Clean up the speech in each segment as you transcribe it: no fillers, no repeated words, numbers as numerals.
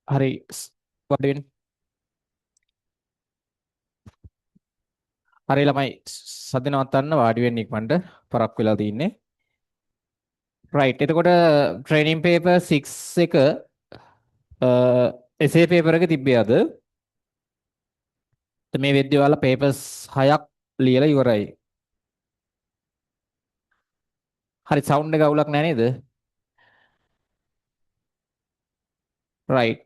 හරි වඩුවෙන් හරි ළමයි සද්ද නවත්තන්න වාඩි වෙන්න ඉක්මනට පරක් වෙලා තින්නේ. රයිට් එතකොට ට්‍රේනින් පේපර් 6 එක එසේ පේපර් එක තිබ්බේ අද. මේ වෙද්දී ඔයාලා පේපර්ස් 6ක් ලියලා ඉවරයි. හරි සවුන්ඩ් එක අවුලක් නැහැ නේද? රයිට්.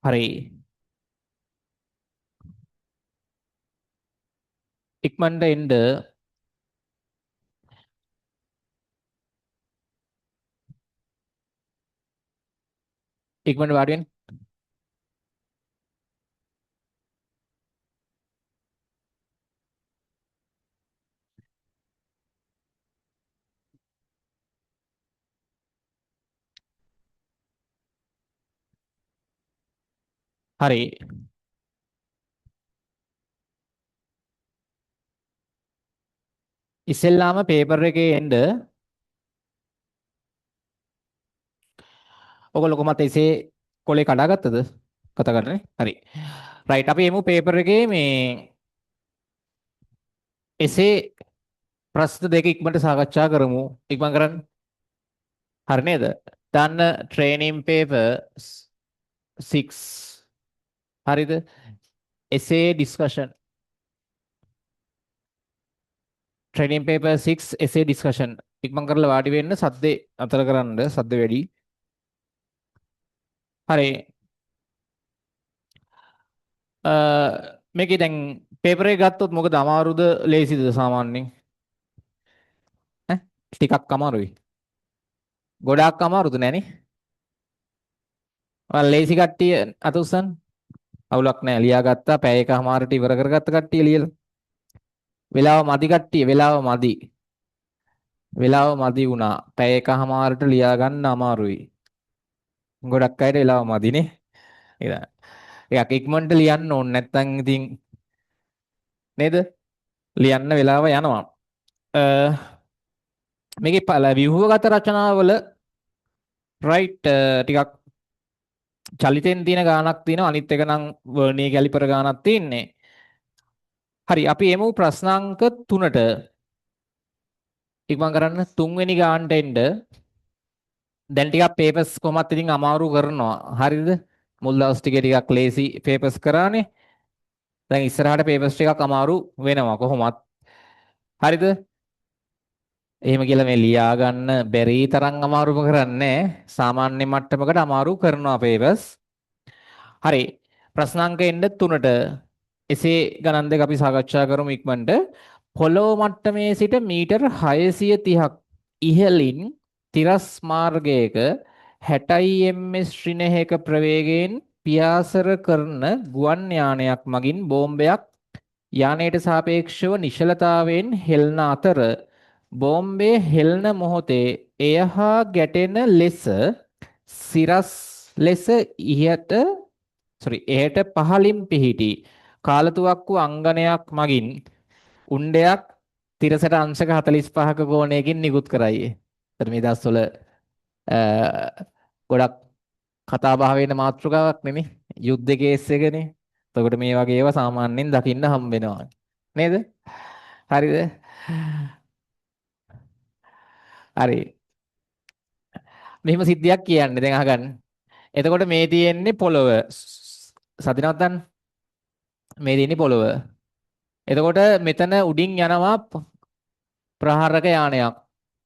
හරි ඉක්මනට එන්න ඉක්මනට වාඩි වෙන්න. හරි ඉස්සෙල්ලාම පේපර් එකේ එන්න. ඔයගොල්ලෝ කොහමද එසේ කොලේ කඩාගත්තද? කතා කරන්නේ. හරි. රයිට් අපි එමු පේපර් එකේ මේ එසේ ප්‍රශ්න දෙක ඉක්මනට සාකච්ඡා කරමු. ඉක්මන් කරන්න. හරි නේද? දන්න ට්‍රේනින් පේපර් 6 හරිද? essay discussion training paper 6 essay discussion ඉක්මන් කරලා වාඩි වෙන්න සද්දේ අතර කරන්න සද්ද වැඩි. හරි. මේකේ දැන් පේපර් එක ගත්තොත් මොකද අමාරුද ලේසිද සාමාන්‍යයෙන්? ඈ ටිකක් අමාරුයි. ගොඩාක් අමාරුද නැනේ? ඔයාලා ලේසි කට්ටිය අත උස්සන්න. අවුලක් නැහැ ලියා ගත්තා පැය එකමාරට ඉවර කරගත්ත කට්ටිය ලියලා. වෙලාව මදි කට්ටිය වෙලාව මදි. වෙලාව මදි වුණා. පැය එකමාරට ලියා ගන්න අමාරුයි. ගොඩක් අයට වෙලාව මදිනේ. ඒක ඉක්මනට ලියන්න ඕනේ නැත්නම් ඉතින් නේද? ලියන්න වෙලාව යනවා. මේකේ ව්‍යුහගත රචනාවල රයිට් ටිකක් චලිතෙන් තියෙන ගාණක් තියෙනවා අනිත් එක නම් වර්නියර් කැලිපර් ගාණක් තියෙන්නේ. හරි අපි එමු ප්‍රශ්නාංක 3ට. ඉක්මන් කරන්න තුන්වෙනි ගානට එන්න. දැන් ටිකක් පේපර්ස් කොහොමත් ඉතින් අමාරු කරනවා. හරිද? මුල් දවස් ටිකේ ටිකක් ලේසි පේපර්ස් කරානේ. දැන් ඉස්සරහට පේපර්ස් ටිකක් අමාරු වෙනවා කොහොමත්. හරිද? එහෙම කියලා මේ ලියා ගන්න බැරි තරම් අමාරුම කරන්නේ සාමාන්‍ය මට්ටමකට අමාරු කරනවා පේපර්ස්. හරි. ප්‍රශ්නාංක එන්න 3ට එසේ ගණන් දෙක අපි සාකච්ඡා කරමු ඉක්මනට. පොළොව මට්ටමේ සිට මීටර් 630ක් ඉහළින් තිරස් මාර්ගයක 60 ms ශ්‍රිණහයක ප්‍රවේගයෙන් පියාසර කරන ගුවන් යානයක් මගින් බෝම්බයක් යානයට සාපේක්ෂව නිශ්චලතාවයෙන් හෙළන අතර බෝම්බේ හෙළන මොහොතේ එය හා ගැටෙන ලෙස සිරස් ලෙස එයට පහළින් පිහිටි කාලතුවක්කු අංගනයක් මගින් උණ්ඩයක් තිරසට අංශක 45ක කෝණයකින් නිකුත් කරයි. එතන මේ දවස්වල ගොඩක් කතා බහ වෙන මාතෘකාවක් නෙමෙයි. යුද්ධ කේස් එකනේ. එතකොට මේ වගේ ඒවා සාමාන්‍යයෙන් දකින්න හම්බ වෙනවා. නේද? හරිද? හරි. මෙහෙම සිද්ධියක් කියන්නේ දැන් අහගන්න. එතකොට මේ තියෙන්නේ පොළව. සතිනවත්තන්න. මේ තියෙන්නේ පොළව. එතකොට මෙතන උඩින් යනවා ප්‍රහාරක යානයක්.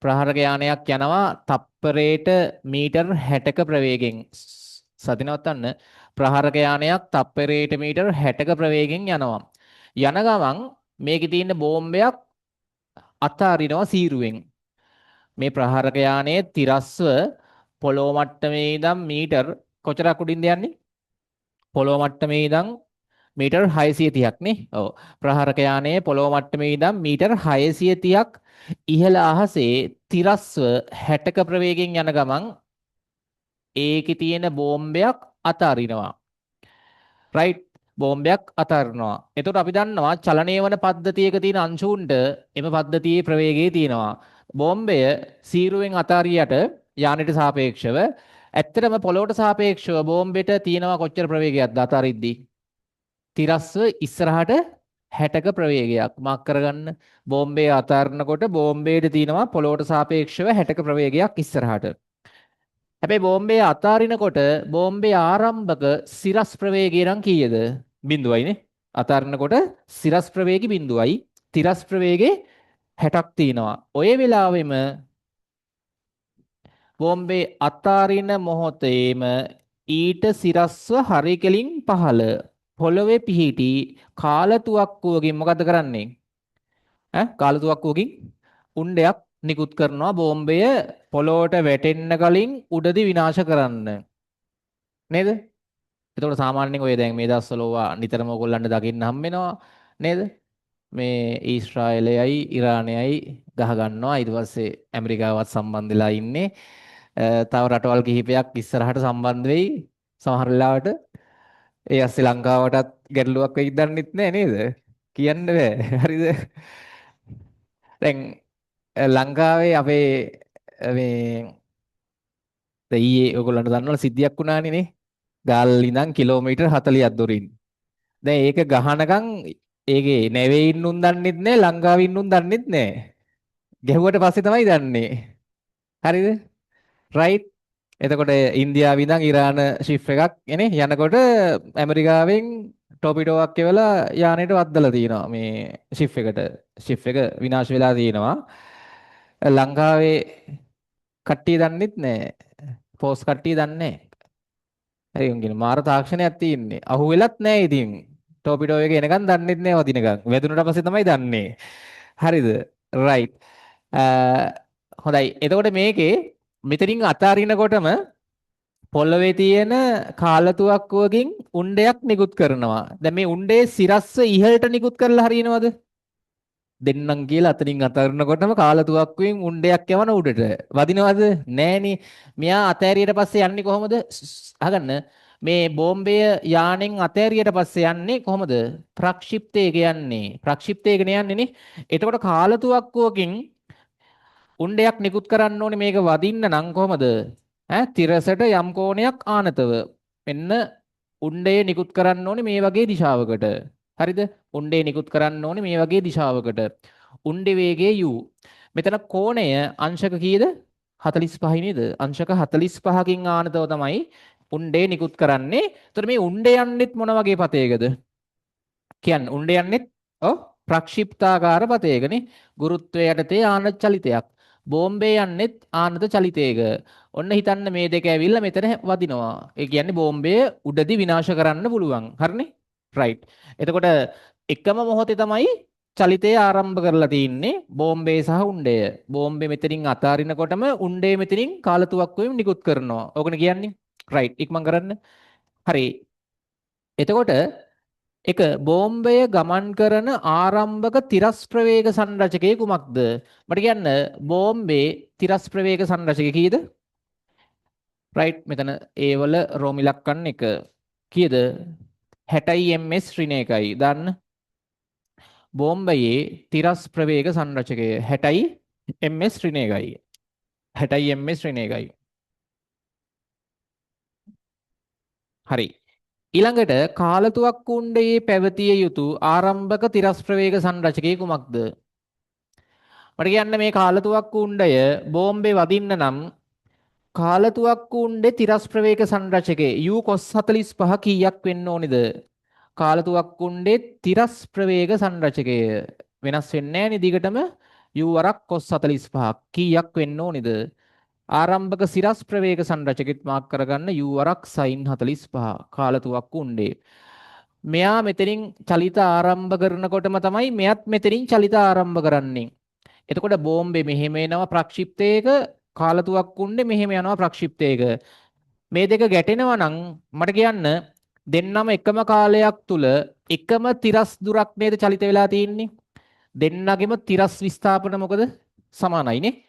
ප්‍රහාරක යානයක් යනවා තප්පරයට මීටර් 60ක ප්‍රවේගයෙන්. සතිනවත්තන්න ප්‍රහාරක යානයක් තප්පරයට මීටර් 60ක ප්‍රවේගයෙන් යනවා. යන ගමන් මේකේ තියෙන බෝම්බයක් අතාරිනවා සීරුවෙන්. මේ ප්‍රහාරක යානයේ තිරස්ව පොළොව මට්ටමේ ඉඳන් මීටර් කොච්චරක් උඩින්ද යන්නේ? පොළොව මට්ටමේ ඉඳන් මීටර් 630ක් නේ. ඔව්. ප්‍රහාරක යානයේ පොළොව මට්ටමේ ඉඳන් මීටර් 630ක් ඉහළ අහසේ තිරස්ව 60ක ප්‍රවේගයෙන් යන ගමන් ඒකේ තියෙන බෝම්බයක් අතාරිනවා. රයිට් බෝම්බයක් අතාරිනවා. එතකොට අපි දන්නවා චලනය වන පද්ධතියක තියෙන අංශුන්ට එම පද්ධතියේ ප්‍රවේගය තියෙනවා. බෝම්බය සීරුවෙන් අතාරියට යානෙට සාපේක්ෂව. ඇත්තටම පොළොවට සාපේක්ෂව බෝම්බෙට තියෙනවා කොච්චර ප්‍රවේගයක්ද අතාරිද්දී? තිරස්ව ඉස්සරහට 60ක ප්‍රවේගයක් මාක් කරගන්න. බෝම්බේ අතාරනකොට බෝම්බේට තියෙනවා පොළොවට සාපේක්ෂව 60ක ප්‍රවේගයක් ඉස්සරහට. හැබැයි බෝම්බේ අතාරිනකොට බෝම්බේ ආරම්භක සිරස් ප්‍රවේගය නම් කීයද? බිඳුවයිනේ. අතාරිනකොට සිරස් ප්‍රවේගي බිඳුවයි. තිරස් ප්‍රවේගේ 60ක් තියෙනවා. ඔය වෙලාවෙම බෝම්බේ අතාරින මොහොතේම ඊට සිරස්ව හරි කෙලින් පහළ පොළවේ පිහිටි කාලතුවක්කුවකින් මොකද කරන්නේ? කාලතුවක්කුවකින් උණ්ඩයක් නිකුත් කරනවා බෝම්බය පොළොවට වැටෙන්න කලින් උඩදී විනාශ කරන්න. නේද? එතකොට සාමාන්‍යයෙන් ඔය දැන් මේ දවස්වල ඕවා නිතරම ඔයගොල්ලන්ට දකින්න හම්බ වෙනවා නේද? මේ ඊශ්‍රායලයයි ඉරානයයි ගහ ගන්නවා. ඊට පස්සේ ඇමරිකාවත් සම්බන්ධ වෙලා ඉන්නේ. තව රටවල් කිහිපයක් ඉස්සරහට සම්බන්ධ වෙයි. සමහර වෙලාවට ඒ ශ්‍රී ලංකාවටත් ගැටලුවක් වෙයි දන්නෙත් නෑ නේද? කියන්න බෑ. හරිද? දැන් ලංකාවේ අපේ මේ ඊයේ ඔයගොල්ලන්ට දන්නවනේ සිද්ධියක් වුණානේ නේ. ගාල් ඉඳන් කිලෝමීටර් 40ක් දුරින්. දැන් ඒක ගහනකම් ඒකේ නැවේ ඉන්නුන් දන්නෙත් නෑ ලංකාවේ ඉන්නුන් දන්නෙත් නෑ. ගැහුවට පස්සේ තමයි දන්නේ. හරිද? රයිට්. එතකොට ඉන්දියාවේ ඉඳන් ඉරාන ෂිප් එකක් එනේ යනකොට ඇමරිකාවෙන් ටොපිඩෝවක් එවලා යානෙට වද්දලා තියෙනවා මේ ෂිප් එකට. ෂිප් එක විනාශ වෙලා තියෙනවා. ලංකාවේ කට්ටිය දන්නෙත් නෑ. පෝස් කට්ටිය දන්නේ නෑ. හරි උන්ගෙන මාර තාක්ෂණයක් තියෙන්නේ. අහු වෙලත් නෑ ඉතින්. ටොපිඩෝ එක එනකන් දන්නෙත් නෑ වදිනකන්. වැදුනට පස්සේ තමයි දන්නේ. හරිද? රයිට්. හොඳයි. එතකොට මේකේ මෙතනින් අතාරිනකොටම පොළවේ තියෙන කාලතුවක්කුවකින් උණ්ඩයක් නිකුත් කරනවා. දැන් මේ උණ්ඩේ සිරස්ව ඉහළට නිකුත් කරලා හරියනවද? දෙන්නම් කියලා අතනින් අතාරිනකොටම කාලතුවක්කුවෙන් උණ්ඩයක් යවන උඩට. වදිනවද? නෑනේ. මෙයා අතෑරියට පස්සේ යන්නේ කොහොමද? අහගන්න. මේ බෝම්බය යානෙන් අතෑරියට පස්සේ යන්නේ කොහොමද? ප්‍රක්ෂිප්තයක යන්නේ. ප්‍රක්ෂිප්තයකනේ යන්නේ නේ. එතකොට කාලතුවක්කුවකින් උණ්ඩයක් නිකුත් කරන්න ඕනේ මේක වදින්න නම් කොහමද? තිරසට යම් කෝණයක් ආනතව. මෙන්න උණ්ඩය නිකුත් කරන්න ඕනේ මේ වගේ දිශාවකට. හරිද? උණ්ඩය නිකුත් කරන්න ඕනේ මේ වගේ දිශාවකට. උණ්ඩේ වේගය u. මෙතන කෝණය අංශක කීයද? 45යි නේද? අංශක 45කින් ආනතව තමයි උණ්ඩය නිකුත් කරන්නේ. එතකොට මේ උණ්ඩය යන්නෙත් මොන වගේ පතේකද? කියන්නේ උණ්ඩය යන්නෙත් ප්‍රක්ෂිප්තාකාර පතේකනේ. ගුරුත්වය යටතේ ආනත චලිතයක්. බෝම්බේ යන්නෙත් ආනත චලිතයක. ඔන්න හිතන්න මේ දෙක ඇවිල්ලා මෙතන වදිනවා. ඒ කියන්නේ බෝම්බය උඩදී විනාශ කරන්න පුළුවන්. හරිනේ? රයිට්. එතකොට එකම මොහොතේ තමයි චලිතය ආරම්භ කරලා තින්නේ බෝම්බේ සහ උණ්ඩය. බෝම්බේ මෙතනින් අතාරිනකොටම උණ්ඩය මෙතනින් කාලතුවක්කුවෙන් නිකුත් කරනවා. ඕකනේ කියන්නේ. රයිට්. ඉක්මන් කරන්න. හරි. එතකොට එක බෝම්බය ගමන් කරන ආරම්භක තිරස් ප්‍රවේග සංරචකය කුමක්ද? මට කියන්න බෝම්බේ තිරස් ප්‍රවේග සංරචකය කීයද? රයිට් මෙතන ඒ වල රෝම ඉලක්කම් එක කීයද? 60යි ms ඍණ 1යි. දාන්න. බෝම්බයේ තිරස් ප්‍රවේග සංරචකය 60යි ms ඍණ 1යි. 60යි ms ඍණ 1යි. හරි. ඊළඟට කාලතුවක්කු උණ්ඩයේ පැවතිය යුතු ආරම්භක තිරස් ප්‍රවේග සංරචකය කුමක්ද? මට කියන්න මේ කාලතුවක්කු උණ්ඩය බෝම්බේ වදින්න නම් කාලතුවක්කු උණ්ඩේ තිරස් ප්‍රවේග සංරචකයේ u cos 45 කීයක් වෙන්න ඕනේද? කාලතුවක්කු උණ්ඩේ තිරස් ප්‍රවේග සංරචකය වෙනස් වෙන්නේ නැහැ නේ දිගටම u වරක් cos 45 කීයක් වෙන්න ඕනේද? ආරම්භක සිරස් ප්‍රවේග සංරචකෙත් මාක් කරගන්න u වරක් sin 45 කාලතුවක්කු උණ්ඩේ. මෙයා මෙතනින් චලිත ආරම්භ කරනකොටම තමයි මෙයත් මෙතනින් චලිත ආරම්භ කරන්නේ. එතකොට බෝම්බේ මෙහෙම එනවා ප්‍රක්ෂිප්තයක කාලතුවක්කු උණ්ඩේ මෙහෙම යනවා ප්‍රක්ෂිප්තයක. මේ දෙක ගැටෙනවා නම් මට කියන්න දෙන්නම එකම කාලයක් තුල එකම තිරස් දුරක් නේද චලිත වෙලා තියෙන්නේ. දෙන්නගෙම තිරස් විස්ථාපන මොකද සමානයිනේ.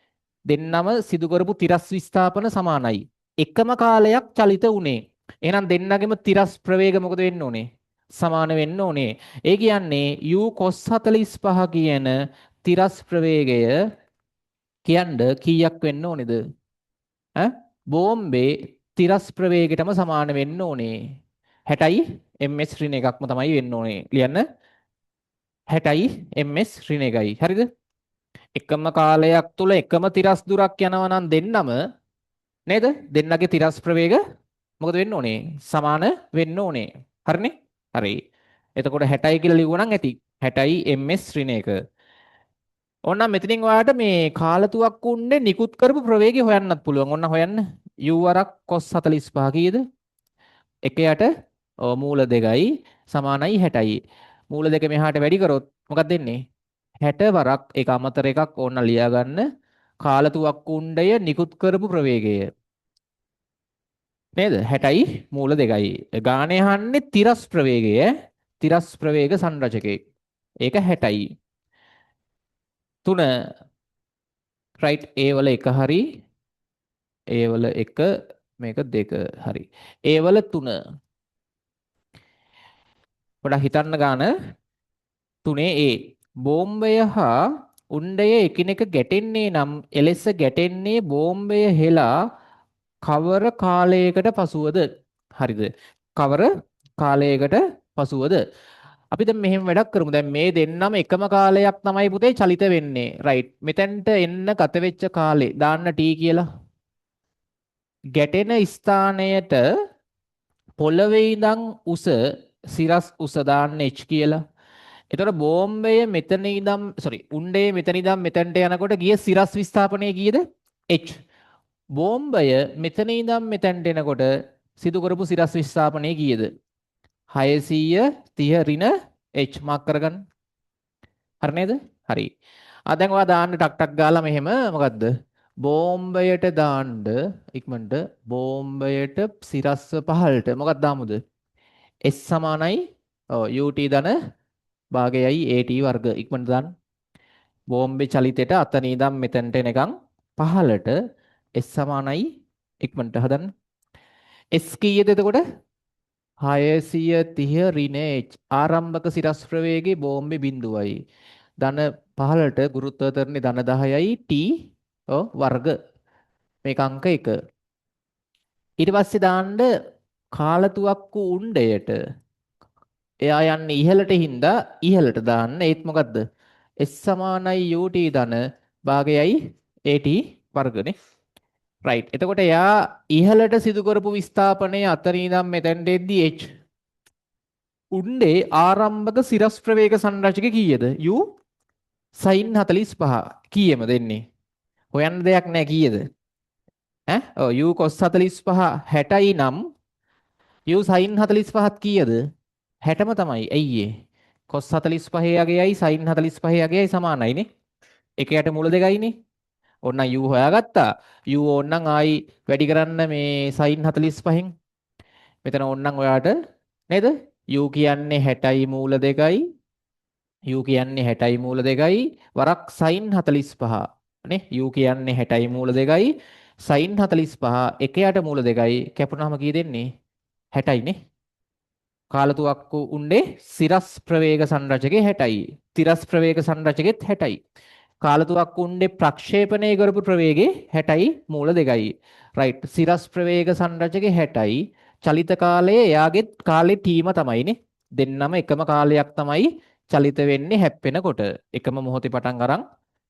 දෙන්නම සිදු කරපු තිරස් විස්ථාපන සමානයි. එකම කාලයක් චලිත වුණේ. එහෙනම් දෙන්නගෙම තිරස් ප්‍රවේග මොකද වෙන්න ඕනේ? සමාන වෙන්න ඕනේ. ඒ කියන්නේ u cos 45 කියන තිරස් ප්‍රවේගය කියන්න කීයක් වෙන්න ඕනේද? ඈ බෝම්බේ තිරස් ප්‍රවේගයටම සමාන වෙන්න ඕනේ. 60යි ms ඍණ එකක්ම තමයි වෙන්න ඕනේ. ලියන්න 60යි ms ඍණ එකයි. හරිද? එකම කාලයක් තුල එකම තිරස් දුරක් යනවා නම් දෙන්නම නේද? දෙන්නගේ තිරස් ප්‍රවේග මොකද වෙන්න ඕනේ? සමාන වෙන්න ඕනේ. හරිනේ? හරි. එතකොට 60යි කියලා ලිව්වනම් ඇති. 60යි ms ඍණ එක. ඕනනම් මෙතනින් ඔයාලට මේ කාලතුවක්කුන්නේ නිකුත් කරපු ප්‍රවේගය හොයන්නත් පුළුවන්. ඕන්න හොයන්න. u වරක් cos 45 කීයද? එක යට මූල 2යි සමානයි 60යි. මූල 2 මෙහාට වැඩි කරොත් මොකක්ද දෙන්නේ? 60 වරක් ඒක අමතර එකක් ඕන්න ලියා ගන්න. කාලතුවක්කුණ්ඩය නිකුත් කරපු ප්‍රවේගය. නේද? 60යි මූල 2යි. ගානේ අහන්නේ තිරස් ප්‍රවේගය. තිරස් ප්‍රවේග සංරචකේ. ඒක 60යි. 3 right A වල එක හරි A වල එක මේක 2 හරි. A වල 3 පොඩ්ඩක් හිතන්න ගාන 3 A බෝම්බය හා උණ්ඩය එකිනෙක ගැටෙන්නේ නම් එලෙස ගැටෙන්නේ බෝම්බය හෙලා කවර කාලයකට පසුවද? හරිද? කවර කාලයකට පසුවද? අපි දැන් මෙහෙම වැඩක් කරමු. දැන් මේ දෙන්නම එකම කාලයක් තමයි පුතේ චලිත වෙන්නේ. රයිට්. මෙතෙන්ට එන්න ගත වෙච්ච කාලේ දාන්න t කියලා. ගැටෙන ස්ථානයට පොළවේ ඉඳන් උස සිරස් උස දාන්න h කියලා. එතකොට බෝම්බය මෙතන ඉඳන් උණ්ඩේ මෙතන ඉඳන් මෙතනට යනකොට ගිය සිරස් විස්ථාපනය කීයද? h. බෝම්බය මෙතන ඉඳන් මෙතනට එනකොට සිදු කරපු සිරස් විස්ථාපනය කීයද? 630 ඍණ h මාක් කරගන්න. හරි නේද? හරි. දැන් ඔයා දාන්න ටක් ටක් ගාලා මෙහෙම මොකද්ද? බෝම්බයට දාන්න ඉක්මනට බෝම්බයට සිරස්ව පහළට මොකක්ද දාමුද? s සමානයි ut ධන භාගයයි at වර්ග ඉක්මනට දාන්න. බෝම්බේ චලිතයට අතන ඉඳන් මෙතනට එනකන් පහළට s සමානයි ඉක්මනට හදන්න. s කීයද එතකොට? 630 ඍණ h ආරම්භක සිරස් ප්‍රවේගයේ බෝම්බේ බිඳුවයි. ධන පහළට ගුරුත්වාකර්ෂණය ධන 10යි t වර්ග මේක අංක 1. ඊට පස්සේ දාන්න කාලතුවක්කු උණ්ඩයට එයා යන්නේ ඉහළට හින්දා ඉහළට දාන්න ඒත් මොකද්ද? s සමානයි ut ධන භාගයයි at වර්ගනේ. රයිට්. එතකොට එයා ඉහළට සිදු කරපු විස්ථාපනය අතරින් ඉඳන් මෙතෙන්ට එද්දි h උණ්ඩේ ආරම්භක සිරස් ප්‍රවේග සංරචක කීයද? u sin 45 කීයම දෙන්නේ? හොයන්න දෙයක් නැහැ කීයද? u cos 45 60යි නම් u sin 45ත් කීයද? 60ම තමයි. ඇයි ඒ? cos 45 යගේයි sin 45 යගේයි සමානයිනේ. එක යට මුල දෙකයිනේ. ඕන්නම් u හොයාගත්තා. u ඕන්නම් ආයි වැඩි කරන්න මේ sin 45න්. මෙතන ඕන්නම් ඔයාට නේද? u කියන්නේ 60යි මූල 2යි. u කියන්නේ 60යි මූල 2යි වරක් sin 45. නේ? u කියන්නේ 60යි මූල 2යි sin 45 එක යට මූල 2යි කැපුණාම කී දෙන්නේ? 60යි නේ. කාලතුවක්කු උණ්ඩේ සිරස් ප්‍රවේග සංරචකේ 60යි. තිරස් ප්‍රවේග සංරචකෙත් 60යි. කාලතුවක්කු උණ්ඩේ ප්‍රක්ෂේපණය කරපු ප්‍රවේගේ 60යි මූල 2යි. රයිට්. සිරස් ප්‍රවේග සංරචකේ 60යි. චලිත කාලයේ එයාගේ කාලේ තීම තමයිනේ. දෙන්නම එකම කාලයක් තමයි චලිත වෙන්නේ හැප්පෙනකොට. එකම මොහොතේ පටන් අරන්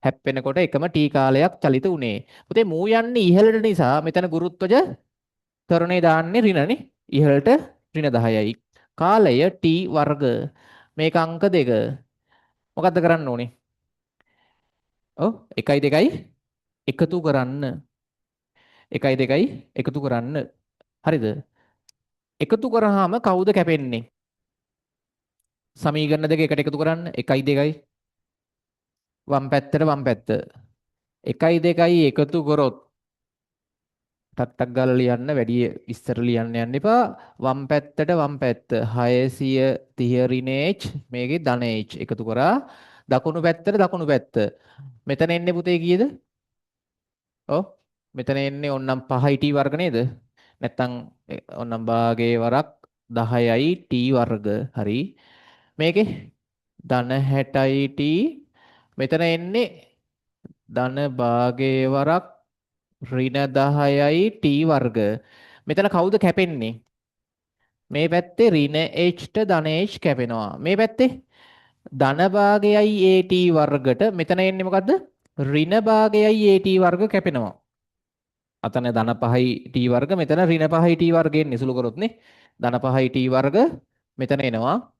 හැප්පෙනකොට එකම t කාලයක් චලිත උනේ. පුතේ මූ යන්නේ ඉහළට නිසා මෙතන ගුරුත්වජ ත්වරණේ දාන්නේ ඍණනේ. ඉහළට ඍණ 10යි. කාලය t වර්ග මේක අංක 2. මොකද්ද කරන්න ඕනේ? 1යි 2යි එකතු කරන්න. 1යි 2යි එකතු කරන්න. හරිද? එකතු කරාම කවුද කැපෙන්නේ? සමීකරණ දෙක එකට එකතු කරන්න. 1යි 2යි වම් පැත්තට වම් පැත්ත. 1යි 2යි එකතු කරොත් ටක් ටක් ගාලා ලියන්න වැඩි විස්තර ලියන්න යන්න එපා. වම් පැත්තට වම් පැත්ත 630 ඍණ h මේකේ ධන h එකතු කරා. දකුණු පැත්තට දකුණු පැත්ත. මෙතන එන්නේ පුතේ කීයද? මෙතන එන්නේ ඕන්නම් 5යි t වර්ග නේද? නැත්තම් ඕන්නම් භාගයේ වරක් 10යි t වර්ග. හරි. මේකේ ධන 60යි t මෙතන එන්නේ ධන භාගයේ වරක් ඍණ 10යි t වර්ග. මෙතන කවුද කැපෙන්නේ? මේ පැත්තේ ඍණ h ට ධන h කැපෙනවා. මේ පැත්තේ ධන භාගයයි at වර්ගට මෙතන එන්නේ මොකද්ද? ඍණ භාගයයි at වර්ග කැපෙනවා. අතන ධන 5යි t වර්ග මෙතන ඍණ 5යි t වර්ග එන්නේ සුළු කරොත් නේ. ධන 5යි t වර්ග මෙතන එනවා.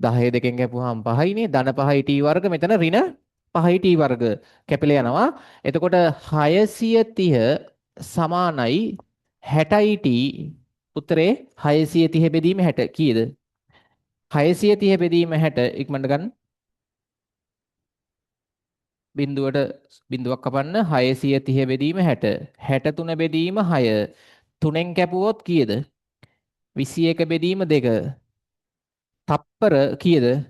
10 දෙකෙන් කැපුවාම 5යිනේ. ධන 5යි t වර්ග මෙතන ඍණ 5යි t වර්ග කැපිලා යනවා. එතකොට 630 සමානයි 60යි t. උත්තරේ 630 බෙදීම 60 කීයද? 630 බෙදීම 60 ඉක්මනට ගන්න. බිඳුවට බිඳුවක් කපන්න 630 බෙදීම 60. 63 බෙදීම 6. 3ෙන් කැපුවොත් කීයද? 21 බෙදීම 2. තප්පර කීයද?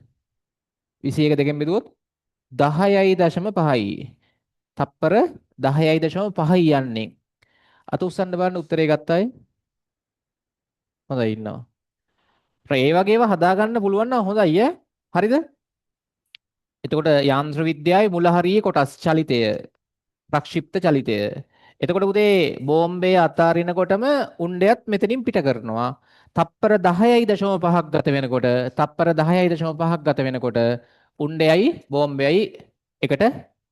21 දෙකෙන් බෙදුවොත් 10.5යි. තප්පර 10.5යි යන්නේ. අත උස්සන්න බලන්න උත්තරේ ගත්තයි. හොඳයි ඉන්නවා. ඒ වගේව හදාගන්න පුළුවන් නම් හොඳයි ඈ. හරිද? එතකොට යාන්ත්‍ර විද්‍යාවේ මුල හරියේ කොටස් චලිතය, ප්‍රක්ෂිප්ත චලිතය. එතකොට පුතේ බෝම්බේ අතාරිනකොටම උණ්ඩයත් මෙතනින් පිට කරනවා. තප්පර 10.5ක් ගත වෙනකොට තප්පර 10.5ක් ගත වෙනකොට උණ්ඩයයි බෝම්බයයි එකට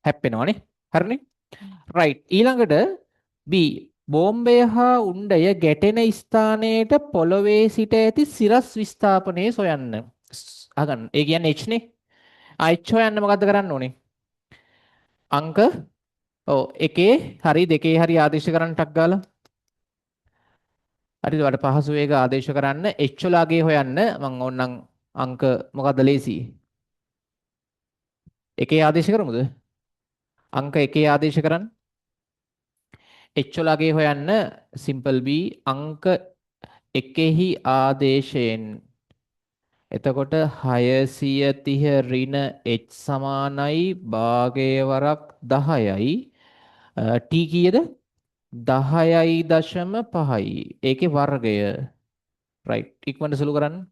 හැප්පෙනවානේ. හරිනේ? රයිට්. ඊළඟට B බෝම්බය හා උණ්ඩය ගැටෙන ස්ථානයට පොළවේ සිට ඇති සිරස් විස්ථාපනය සොයන්න. අහගන්න. ඒ කියන්නේ H නේ. H හොයන්න මොකද්ද කරන්න ඕනේ? අංක ඔව් එකේ හරි දෙකේ හරි ආදේශ කරන්න ටක් ගාලා. හරිද? වඩ පහසු වේග ආදේශ කරන්න H වලගේ හොයන්න මම ඕනනම් අංක මොකද්ද ලේසි? එකේ ආදේශ කරමුද? අංක එකේ ආදේශ කරන්න. H වලගේ හොයන්න simple B අංක එකෙහි ආදේශයෙන් එතකොට 630 ඍණ h සමානයි භාගයේ වරක් 10යි t කීයද 10.5යි ඒකේ වර්ගය රයිට් ඉක්මනට සුළු කරන්න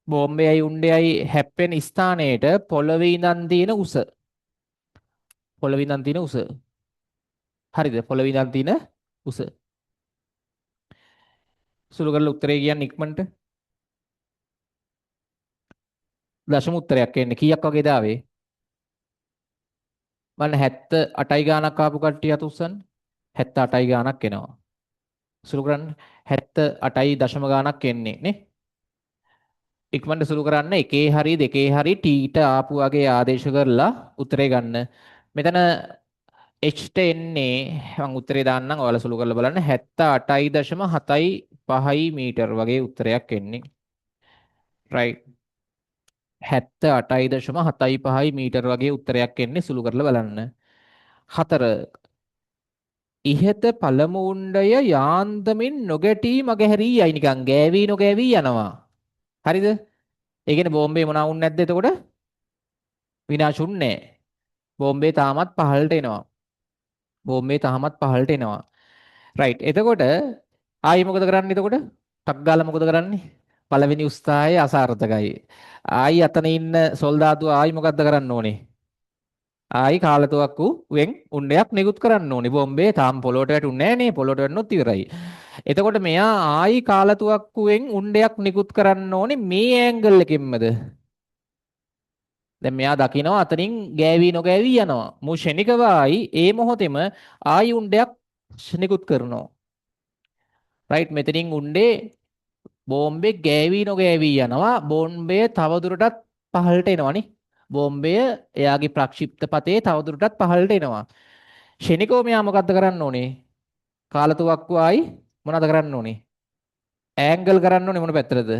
බෝම්බෙයි උණ්ඩෙයි හැප්පෙන ස්ථානයේට පොළවේ ඉඳන් තියෙන උස පොළවේ ඉඳන් තියෙන උස හරිද පොළවේ ඉඳන් තියෙන උස සුළු කරලා උත්තරේ කියන්නේ ඉක්මනට දශම උත්තරයක් එන්නේ කීයක් වගේද ආවේ බලන්න 78යි ගානක් ආපු කට්ටිය අත උස්සන්න 78යි ගානක් එනවා. සුළු කරන්න 78යි දශම ගානක් එන්නේ නේ. ඉක්මනට සුළු කරන්න එකේ හරි දෙකේ හරි t ට ආපු වගේ ආදේශ කරලා උත්තරේ ගන්න. මෙතන h ට එන්නේ මම උත්තරේ දාන්නම් ඔයාලා සුළු කරලා බලන්න 78.75 මීටර වගේ උත්තරයක් එන්නේ. right 78.75 මීටර වගේ උත්තරයක් එන්නේ සුළු කරලා බලන්න. 4 ඉහත පළමු උණ්ඩය යාන්තමින් නොගැටී මගහැරී යයි නිකන් ගෑවි නොගෑවි යනවා. හරිද? ඒ කියන්නේ බෝම්බේ මොනවා වුන්නේ නැද්ද එතකොට? විනාශුන්නේ නැහැ. බෝම්බේ තාමත් පහළට එනවා. බෝම්බේ තාමත් පහළට එනවා. රයිට්. එතකොට ආයි මොකද කරන්නේ එතකොට? ටක් ගාලා මොකද කරන්නේ? පළවෙනි උත්සාහය අසාර්ථකයි. ආයි අතන ඉන්න සොල්දාදුවා ආයි මොකද්ද කරන්න ඕනේ? ආයි කාලතුවක්කු වෙන් උණ්ඩයක් නිකුත් කරන්න ඕනේ. බෝම්බේ තාම පොළොවට වැටුන්නේ නැහැ නේ. පොළොවට වැටුනොත් ඉවරයි. එතකොට මෙයා ආයි කාලතුවක්කුවෙන් උණ්ඩයක් නිකුත් කරන්න ඕනේ මේ ඇන්ගල් එකෙන්මද? දැන් මෙයා දකිනවා අතනින් ගෑවි නොගෑවි යනවා. මු ෂණිකව ආයි ඒ මොහොතේම ආයි උණ්ඩයක් නිකුත් කරනවා. රයිට් මෙතනින් උණ්ඩේ බෝම්බේ ගෑවි නොගෑවි යනවා. බෝම්බය තවදුරටත් පහළට එනවනේ. බෝම්බය එයාගේ ප්‍රක්ෂිප්ත පතේ තවදුරටත් පහළට එනවා. ෂණිකව මෙයා මොකද්ද කරන්න ඕනේ? කාලතුවක්කුව ආයි මොනවද කරන්න ඕනේ? ඇන්ගල් කරන්න ඕනේ මොන පැත්තටද?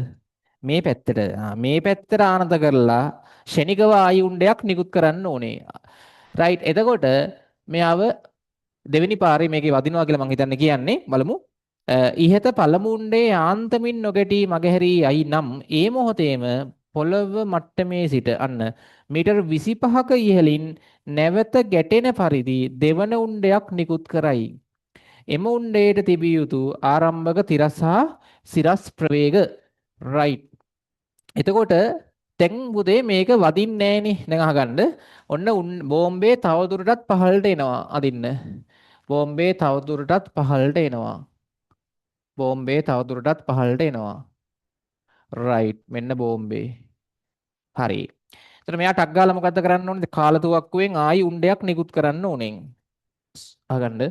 මේ පැත්තට. මේ පැත්තට ආනත කරලා ෂණිකව ආයි උණ්ඩයක් නිකුත් කරන්න ඕනේ. රයිට් එතකොට මෙයාව දෙවෙනි පාරේ මේකේ වදිනවා කියලා මම හිතන්නේ කියන්නේ බලමු. ඉහත පළමු උණ්ඩේ යාන්තමින් නොගැටී මගහැරී යයි නම් ඒ මොහොතේම පොළව මට්ටමේ සිට අන්න මීටර් 25ක ඉහළින් නැවත ගැටෙන පරිදි දෙවන උණ්ඩයක් නිකුත් කරයි. එම උණ්ඩයට තිබිය යුතු ආරම්භක තිරස් හා සිරස් ප්‍රවේග right. එතකොට දැන් පුතේ මේක වදින්නේ නැහනේ. දැන් අහගන්න. ඔන්න බෝම්බේ තවදුරටත් පහළට එනවා අදින්න. බෝම්බේ තවදුරටත් පහළට එනවා. බෝම්බේ තවදුරටත් පහළට එනවා. රයිට්. මෙන්න බෝම්බේ. හරි. එතකොට මෙයා ටක් ගාලා මොකද්ද කරන්න ඕනේ? කාලතුවක්කුවෙන් ආයි උණ්ඩයක් නිකුත් කරන්න ඕනේ. අහගන්න.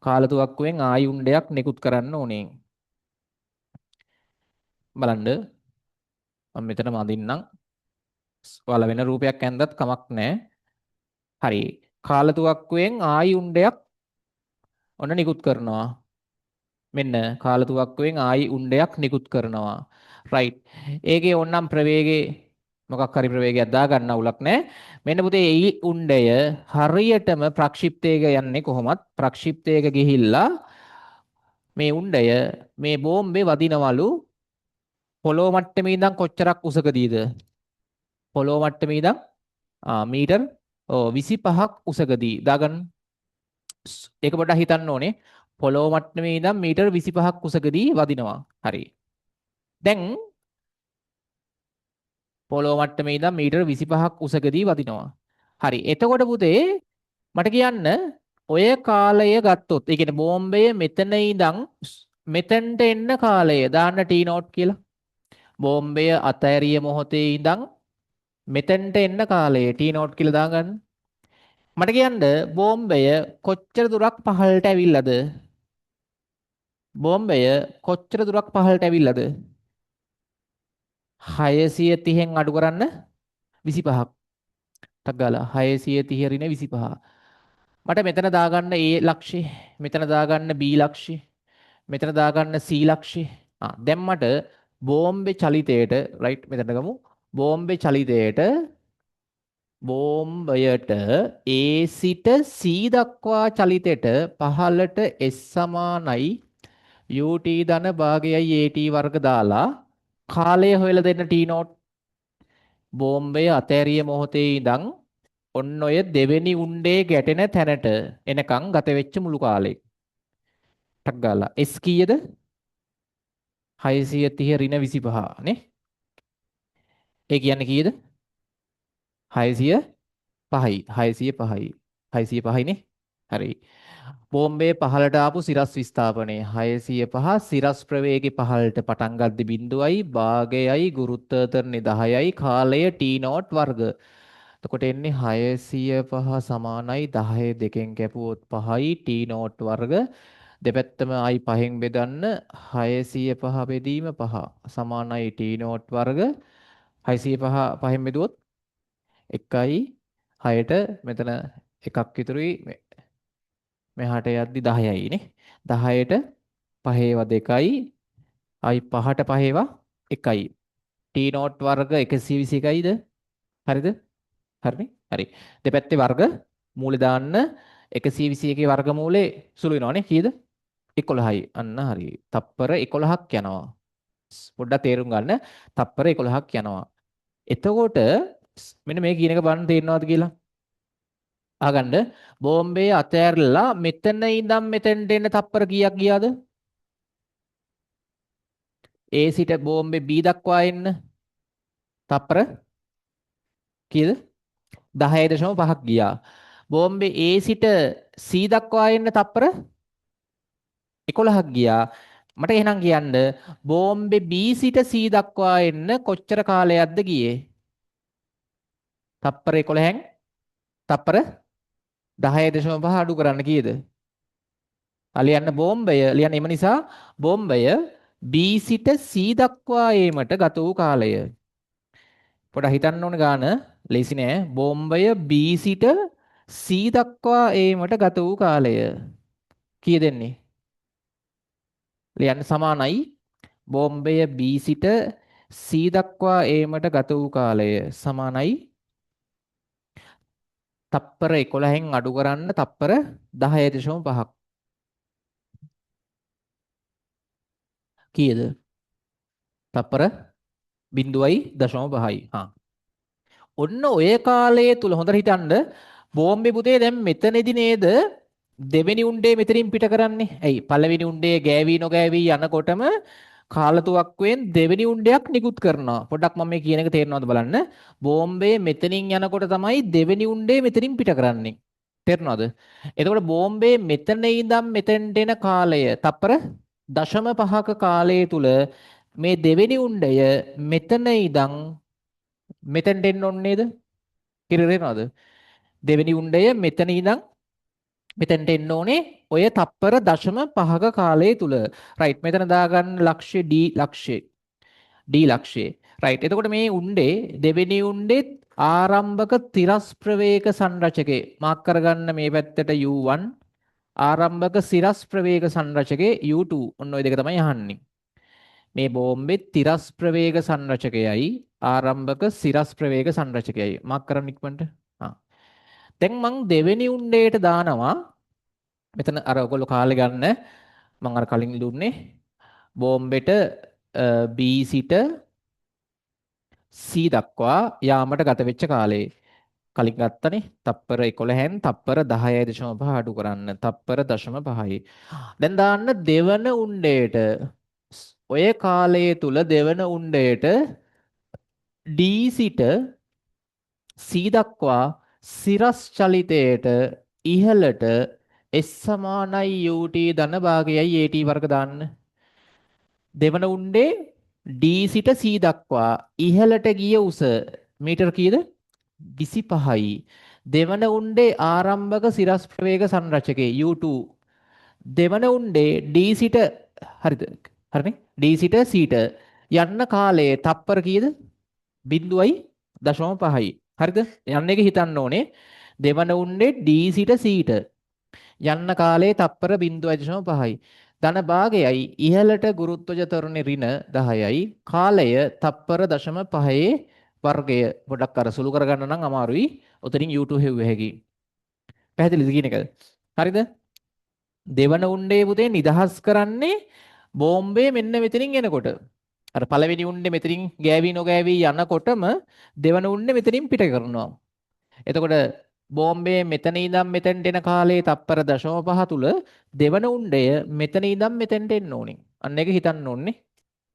කාලතුවක්කුවෙන් ආයි උණ්ඩයක් නිකුත් කරන්න ඕනේ. බලන්න. මම මෙතන මදින්නම්. ඔයාලා වෙන රූපයක් ඇඳත් කමක් නැහැ. හරි. කාලතුවක්කුවෙන් ආයි උණ්ඩයක් ඔන්න නිකුත් කරනවා. මෙන්න කාලතුවක්කුවෙන් ආයි උණ්ඩයක් නිකුත් කරනවා. රයිට්. ඒකේ ඕන්නම් ප්‍රවේගේ මොකක් හරි ප්‍රවේගයක් දාගන්න උලක් නැහැ. මෙන්න පුතේ ඒ උණ්ඩය හරියටම ප්‍රක්ෂිප්තයක යන්නේ කොහොමත් ප්‍රක්ෂිප්තයක ගිහිල්ලා මේ උණ්ඩය මේ බෝම්බේ වදිනවලු පොළොව මට්ටමේ ඉඳන් කොච්චරක් උසකදීද? පොළොව මට්ටමේ ඉඳන් මීටර් 25ක් උසකදී දාගන්න. ඒක පොඩ්ඩක් හිතන්න ඕනේ. පොළොව මට්ටමේ ඉඳන් මීටර් 25ක් උසකදී වදිනවා. හරි. දැන් පොළොව මට්ටමේ ඉඳන් මීටර 25ක් උසකදී වදිනවා. හරි. එතකොට පුතේ මට කියන්න ඔය කාලය ගත්තොත් ඒ කියන්නේ බෝම්බය මෙතන ඉඳන් මෙතෙන්ට එන්න කාලය දාන්න T නෝට් කියලා. බෝම්බය අතෑරිය මොහොතේ ඉඳන් මෙතෙන්ට එන්න කාලය T නෝට් කියලා දාගන්න. මට කියන්න බෝම්බය කොච්චර දුරක් පහළට ඇවිල්ලාද? බෝම්බය කොච්චර දුරක් පහළට ඇවිල්ලාද? 630න් අඩු කරන්න 25ක්. ටක් ගාලා 630 ඍණ 25. මට මෙතන දාගන්න A ලක්ෂය, මෙතන දාගන්න B ලක්ෂය, මෙතන දාගන්න C ලක්ෂය. දැන් මට බෝම්බේ චලිතයට රයිට් මෙතන ගමු. බෝම්බේ චලිතයට බෝම්බයට A සිට C දක්වා චලිතයට පහළට S සමානයි UT ධන භාගයයි AT වර්ග දාලා කාලය හොයලා දෙන්න T නෝට්. බෝම්බය අතෑරිය මොහොතේ ඉඳන් ඔන්න ඔය දෙවෙනි උණ්ඩේ ගැටෙන තැනට එනකන් ගත වෙච්ච මුළු කාලේ. ටක් ගාලා S කීයද? 630 ඍණ 25 නේ. ඒ කියන්නේ කීයද? 605යි. 605යි. 605යි නේ. හරි. බෝම්බේ පහළට ආපු සිරස් විස්ථාපනය 605 සිරස් ප්‍රවේගي පහළට පටන් ගද්දි බිඳුවයි භාගයයි ගුරුත්වාකර්ෂණය 10යි කාලය T නෝට් වර්ග. එතකොට එන්නේ 605 සමානයි 10 දෙකෙන් කැපුවොත් 5යි T නෝට් වර්ග. දෙපැත්තම ආයි 5න් බෙදන්න 605 බෙදීම 5 සමානයි T නෝට් වර්ග. 605 5න් බෙදුවොත් 1යි 6ට මෙතන එකක් ඉතුරුයි මෙහාට යද්දි 10යි නේ. 10ට 5 2යි ආයි 5ට 5 1යි. T නෝට් වර්ග 121යිද? හරිද? හරිනේ? හරි. දෙපැත්තේ වර්ග මූලේ දාන්න 121ගේ වර්ගමූලේ සුළු වෙනවනේ කීයද? 11යි. අන්න හරි. තප්පර 11ක් යනවා. පොඩ්ඩක් තේරුම් ගන්න. තප්පර 11ක් යනවා. එතකොට මෙන්න මේ කියන එක බලන්න තේරෙනවද කියලා? අහගන්න. බෝම්බේ අතෑරලා මෙතන ඉඳන් මෙතෙන්ට එන්න තප්පර කීයක් ගියාද? A සිට බෝම්බේ B දක්වා එන්න තප්පර කීයද? 10.5ක් ගියා. බෝම්බේ A සිට C දක්වා එන්න තප්පර 11ක් ගියා. මට එහෙනම් කියන්න බෝම්බේ B සිට C දක්වා එන්න කොච්චර කාලයක්ද ගියේ? තප්පර 11න් තප්පර 10.5 අඩු කරන්න කීයද? ලියන්න බෝම්බය ලියන්න එම නිසා බෝම්බය B සිට C දක්වා ඒමට ගත වූ කාලය. පොඩ්ඩක් හිතන්න ඕන ගාන ලේසි නෑ. බෝම්බය B සිට C දක්වා ඒමට ගත වූ කාලය කීය දෙන්නේ? ලියන්න සමානයි බෝම්බය B සිට C දක්වා ඒමට ගත වූ කාලය සමානයි තප්පර 11න් අඩු කරන්න තප්පර 10.5ක්. කීයද? තප්පර 0.5යි. ඔන්න ඔය කාලයේ තුල හොඳට හිතන්න බෝම්බේ පුතේ දැන් මෙතනදී නේද දෙවෙනි උණ්ඩේ මෙතනින් පිට කරන්නේ. ඇයි පළවෙනි උණ්ඩේ ගෑවි නොගෑවි යනකොටම කාලතුවක්කුවෙන් දෙවෙනි උණ්ඩයක් නිකුත් කරනවා. පොඩ්ඩක් මම මේ කියන එක තේරෙනවද බලන්න. බෝම්බේ මෙතනින් යනකොට තමයි දෙවෙනි උණ්ඩේ මෙතනින් පිට කරන්නේ. තේරුණාද? එතකොට බෝම්බේ මෙතන ඉඳන් මෙතෙන්ට එන කාලය තප්පර 0.5ක කාලය තුල මේ දෙවෙනි උණ්ඩය මෙතන ඉඳන් මෙතෙන්ට එන්න ඕනේ නේද? කිරිරේනවද? දෙවෙනි උණ්ඩය මෙතන ඉඳන් මෙතෙන්ට එන්න ඕනේ ඔය තප්පර 0.5ක කාලය තුල. රයිට් මෙතන දාගන්න ලක්ෂ්‍ය D ලක්ෂ්‍ය. D ලක්ෂ්‍යය. රයිට්. එතකොට මේ උණ්ඩේ දෙවෙනි උණ්ඩෙත් ආරම්භක තිරස් ප්‍රවේග සංරචකේ මාක් කරගන්න මේ පැත්තට U1 ආරම්භක සිරස් ප්‍රවේග සංරචකේ U2 ඔන්න ඔය දෙක තමයි අහන්නේ. මේ බෝම්බේ තිරස් ප්‍රවේග සංරචකයයි ආරම්භක සිරස් ප්‍රවේග සංරචකයයි මාක් කරන්න ඉක්මනට. ආ. දැන් මං දෙවෙනි උණ්ඩේට දානවා මෙතන අර ඔයගොල්ලෝ කාලේ ගන්න මං අර කලින් දුන්නේ බෝම්බෙට B සිට C දක්වා යාමට ගත වෙච්ච කාලේ කලින් ගත්තනේ තප්පර 11න් තප්පර 10.5 අඩු කරන්න තප්පර 0.5යි. දැන් දාන්න දෙවන උණ්ඩයට ඔය කාලය තුල දෙවන උණ්ඩයට D සිට C දක්වා සිරස් චලිතයට ඉහළට S සමානයි UT ධන භාගයයි AT වර්ග දාන්න. දෙවන උණ්ඩේ D සිට C දක්වා ඉහළට ගිය උස මීටර කීයද? 25යි. දෙවන උණ්ඩේ ආරම්භක සිරස් ප්‍රවේග සංරචකයේ U2 දෙවන උණ්ඩේ D සිට හරිද? හරිනේ? D සිට C ට යන්න කාලයේ තප්පර කීයද? 0.5යි. හරිද? යන්න එක හිතන්න ඕනේ. දෙවන උණ්ඩේ D සිට C ට යන්න කාලයේ තප්පර 0.5යි. ධන භාගයයි ඉහළට ගුරුත්වජ ත්වරණේ ඍණ 10යි. කාලය තප්පර 0.5 වර්ගය පොඩක් අර සුළු කරගන්න නම් අමාරුයි. උතනින් U2 හෙව්ව හැකි. පැහැදිලිද කියන එකද? හරිද? දෙවන උණ්ඩේ පුතේ නිදහස් කරන්නේ බෝම්බේ මෙන්න මෙතනින් එනකොට. අර පළවෙනි උණ්ඩේ මෙතනින් ගෑවි නොගෑවි යනකොටම දෙවන උණ්ඩේ මෙතනින් පිට කරනවා. එතකොට බෝම්බේ මෙතන ඉඳන් මෙතෙන්ට එන කාලයේ තප්පර 0.5 තුල දෙවන උණ්ඩය මෙතන ඉඳන් මෙතෙන්ට එන්න ඕනේ. අන්න ඒක හිතන්න ඕනේ.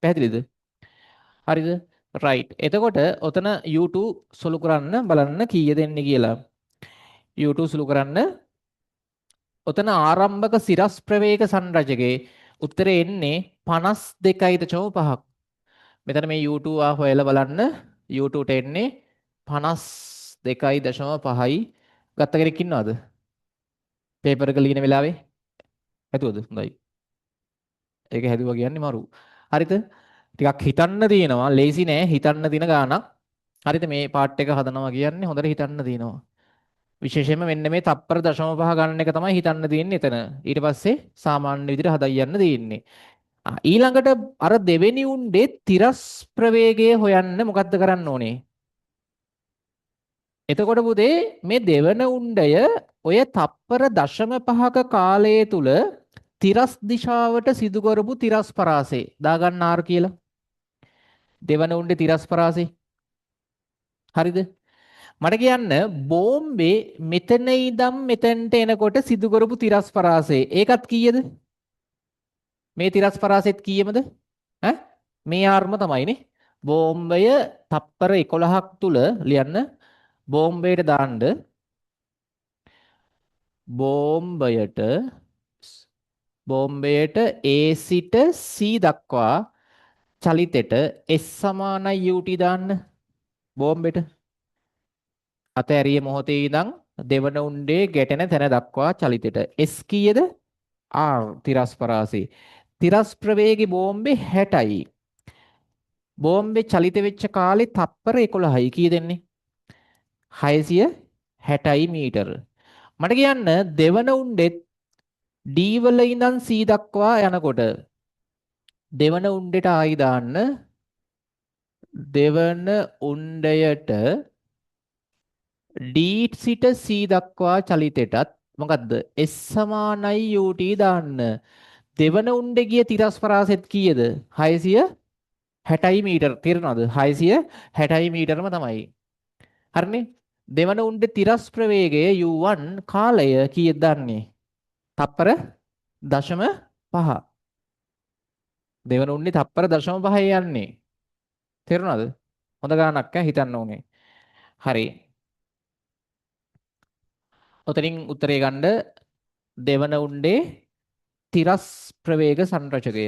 පැහැදිලිද? හරිද? රයිට්. එතකොට ඔතන U2 සුළු කරන්න බලන්න කීයද එන්නේ කියලා. U2 සුළු කරන්න ඔතන ආරම්භක සිරස් ප්‍රවේග සංරචකයේ උත්තරේ එන්නේ 52.5ක්. මෙතන මේ U2 හොයලා බලන්න U2ට එන්නේ 52.5යි. ගත්ත කෙනෙක් ඉන්නවද? පේපර් එක ලියන වෙලාවේ හැදුවද? හොඳයි. ඒක හැදුවා කියන්නේ මරු. හරිද? ටිකක් හිතන්න තියෙනවා. ලේසි නෑ හිතන්න දින ගාණක්. හරිද? මේ පාර්ට් එක හදනවා කියන්නේ හොඳට හිතන්න තියෙනවා. විශේෂයෙන්ම මෙන්න මේ තප්පර 0.5 ගණන් එක තමයි හිතන්න තියෙන්නේ එතන. ඊට පස්සේ සාමාන්‍ය විදිහට හදයි යන්න තියෙන්නේ. ඊළඟට අර දෙවෙනි උණ්ඩේ තිරස් ප්‍රවේගය හොයන්න මොකද්ද කරන්න ඕනේ? එතකොට පුතේ මේ දෙවන උණ්ඩය ඔය තප්පර 0.5ක කාලය තුල තිරස් දිශාවට සිදු කරපු තිරස් පරාසය දාගන්න R කියලා. දෙවන උණ්ඩේ තිරස් පරාසය. හරිද? මට කියන්න බෝම්බේ මෙතන ඉඳන් මෙතෙන්ට එනකොට සිදු කරපු තිරස් පරාසය. ඒකත් කීයද? මේ තිරස් පරාසෙත් කීයමද? ඈ මේ ආර්ම තමයිනේ. බෝම්බය තප්පර 11ක් තුල ලියන්න බෝම්බයට දාන්න බෝම්බයට බෝම්බයට A සිට C දක්වා චලිතෙට S සමානයි UT දාන්න බෝම්බෙට අතෑරිය මොහොතේ ඉඳන් දෙවන උණ්ඩේ ගැටෙන තැන දක්වා චලිතෙට S කීයද? R තිරස් පරාසය. තිරස් ප්‍රවේගී බෝම්බේ 60යි. බෝම්බේ චලිත වෙච්ච කාලේ තප්පර 11යි. කී දෙන්නේ? 660 මීටර. මට කියන්න දෙවන උණ්ඩෙත් D වල ඉඳන් C දක්වා යනකොට දෙවන උණ්ඩෙට ආයි දාන්න දෙවන උණ්ඩයට D සිට C දක්වා චලිතයටත් මොකද්ද S සමානයි UT දාන්න දෙවන උණ්ඩේ ගිය තිරස් පරාසෙත් කීයද 660 මීටර තේරෙනවද 660 මීටරම තමයි හරිනේ දෙවන උණ්ඩේ තිරස් ප්‍රවේගය u1 කාලය කීයද දන්නේ තප්පර 0.5 දෙවන උණ්ඩේ තප්පර 0.5 යන්නේ තේරුණාද හොඳ ගානක් හිතන්න ඕනේ හරි ඔතනින් උත්තරේ ගන්න දෙවන උණ්ඩේ තිරස් ප්‍රවේග සංරචකය.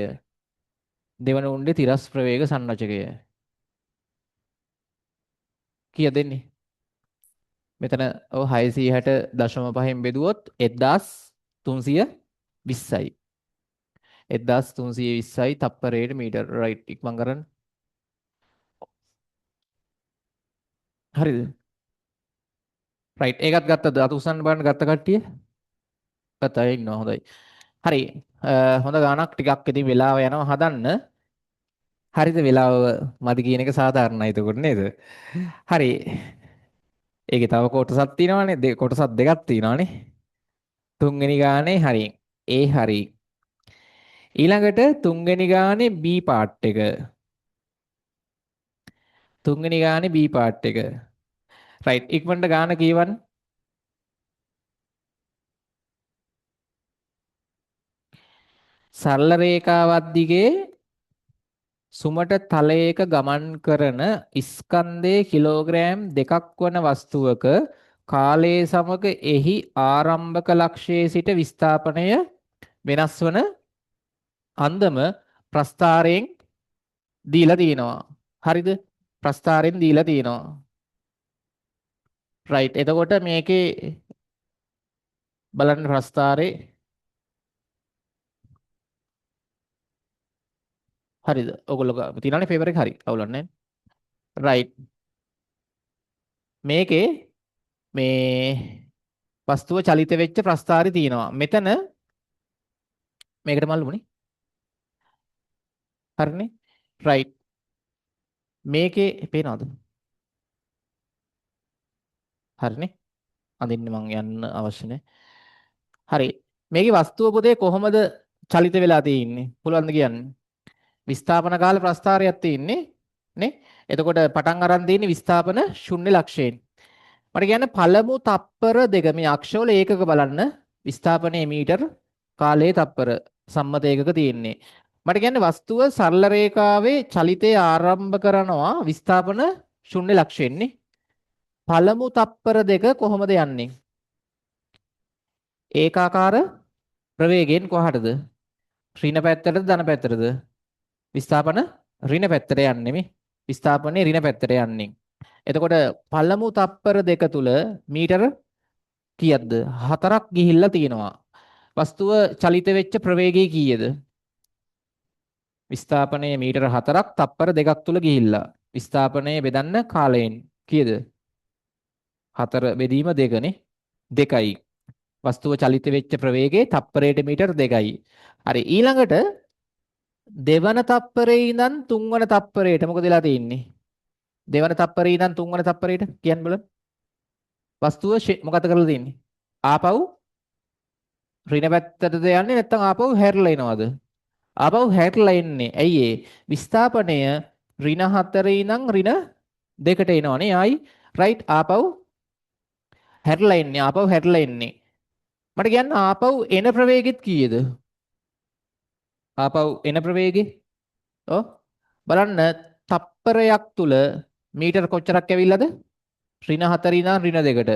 දෙවන උණ්ඩේ තිරස් ප්‍රවේග සංරචකය. කීයද දෙන්නේ? මෙතන ඔව් 660.5න් බෙදුවොත් 1320යි. 1320යි තප්පරයට මීටර. රයිට් ඉක්මන් කරන්න. හරිද? රයිට් ඒකත් ගත්තද? අත උස්සන්න බලන්න ගත්ත කට්ටිය. ගත්තා ඉන්නවා හොඳයි. හරි. හොඳ ගාණක් ටිකක් ඉතින් වෙලාව යනවා හදන්න. හරිද වෙලාව මදි කියන එක සාධාරණයි එතකොට නේද? හරි. ඒකේ තව කොටසක් තියෙනවානේ. කොටසක් දෙකක් තියෙනවානේ. තුන්වෙනි ගානේ හරි. ඒ හරි. ඊළඟට තුන්වෙනි ගානේ B පාර්ට් එක. තුන්වෙනි ගානේ B පාර්ට් එක. රයිට් ඉක්මනට ගාන කියවන්න. සරල රේඛාවක් දිගේ සුමට තලයක ගමන් කරන ස්කන්ධයේ කිලෝග්‍රෑම් 2ක් වන වස්තුවක කාලයේ සමග එහි ආරම්භක ලක්ෂයේ සිට විස්ථාපනය වෙනස් වන අන්දම ප්‍රස්ථාරයෙන් දීලා තියෙනවා. හරිද? ප්‍රස්ථාරයෙන් දීලා තියෙනවා. රයිට්. එතකොට මේකේ බලන්න ප්‍රස්ථාරේ හරිද? ඔයගොල්ලෝ තියනනේ පේපර් එක හරි. අවුලක් නැහැ. රයිට්. මේකේ මේ වස්තුව චලිත වෙච්ච ප්‍රස්ථාරي තියෙනවා. මෙතන මේකට මල්ලුනේ. හරිනේ. රයිට්. මේකේ පේනවද? හරිනේ. අඳින්න මං යන්න අවශ්‍ය නැහැ. හරි. මේකේ වස්තුව පොතේ කොහොමද චලිත වෙලා තියෙන්නේ? පුළුවන්ද කියන්න? විස්ථාපන කාල ප්‍රස්ථාරයක් තියෙන්නේ නේ. එතකොට පටන් අරන් තියෙන්නේ විස්ථාපන ශුන්‍ය ලක්ෂයෙන්. මට කියන්න පළමු තප්පර දෙක මේ අක්ෂවල ඒකක බලන්න. විස්ථාපනයේ මීටර කාලයේ තප්පර සම්මත ඒකක තියෙන්නේ. මට කියන්නේ වස්තුව සරල රේඛාවේ චලිතය ආරම්භ කරනවා විස්ථාපන ශුන්‍ය ලක්ෂයෙන්නේ. පළමු තප්පර දෙක කොහොමද යන්නේ? ඒකාකාර ප්‍රවේගයෙන් කොහටද? ඍණ පැත්තටද ධන පැත්තටද? විස්ථාපන ඍණ පැත්තට යන්නේ මේ. විස්ථාපනයේ ඍණ පැත්තට යන්නේ. එතකොට පළමු තප්පර දෙක තුල මීටර කීයක්ද? 4ක් ගිහිල්ලා තියෙනවා. වස්තුව චලිත වෙච්ච ප්‍රවේගය කීයද? විස්ථාපනයේ මීටර 4ක් තප්පර දෙකක් තුල ගිහිල්ලා. විස්ථාපනයේ බෙදන්න කාලයෙන් කීයද? 4 බෙදීම 2නේ. 2යි. වස්තුව චලිත වෙච්ච ප්‍රවේගයේ තප්පරයට මීටර 2යි. හරි ඊළඟට දෙවන තප්පරේ ඉඳන් තුන්වන තප්පරයට මොකද වෙලා තියෙන්නේ? දෙවන තප්පරේ ඉඳන් තුන්වන තප්පරයට කියන්න බලන්න. වස්තුව මොකද කරලා තියෙන්නේ? ආපහු ඍණ පැත්තටද යන්නේ නැත්නම් ආපහු හැරිලා එනවද? ආපහු හැරිලා එන්නේ. ඇයි ඒ? විස්ථාපනය ඍණ 4 ඉඳන් ඍණ 2ට එනවනේ. ආයි රයිට් ආපහු හැරිලා එන්නේ. ආපහු හැරිලා එන්නේ. මට කියන්න ආපහු එන ප්‍රවේගෙත් කීයද? ආපහු එන ප්‍රවේගෙ ඔව් බලන්න තප්පරයක් තුල මීටර කොච්චරක් ඇවිල්ලාද? ඍණ 4 ඉඳන් ඍණ 2ට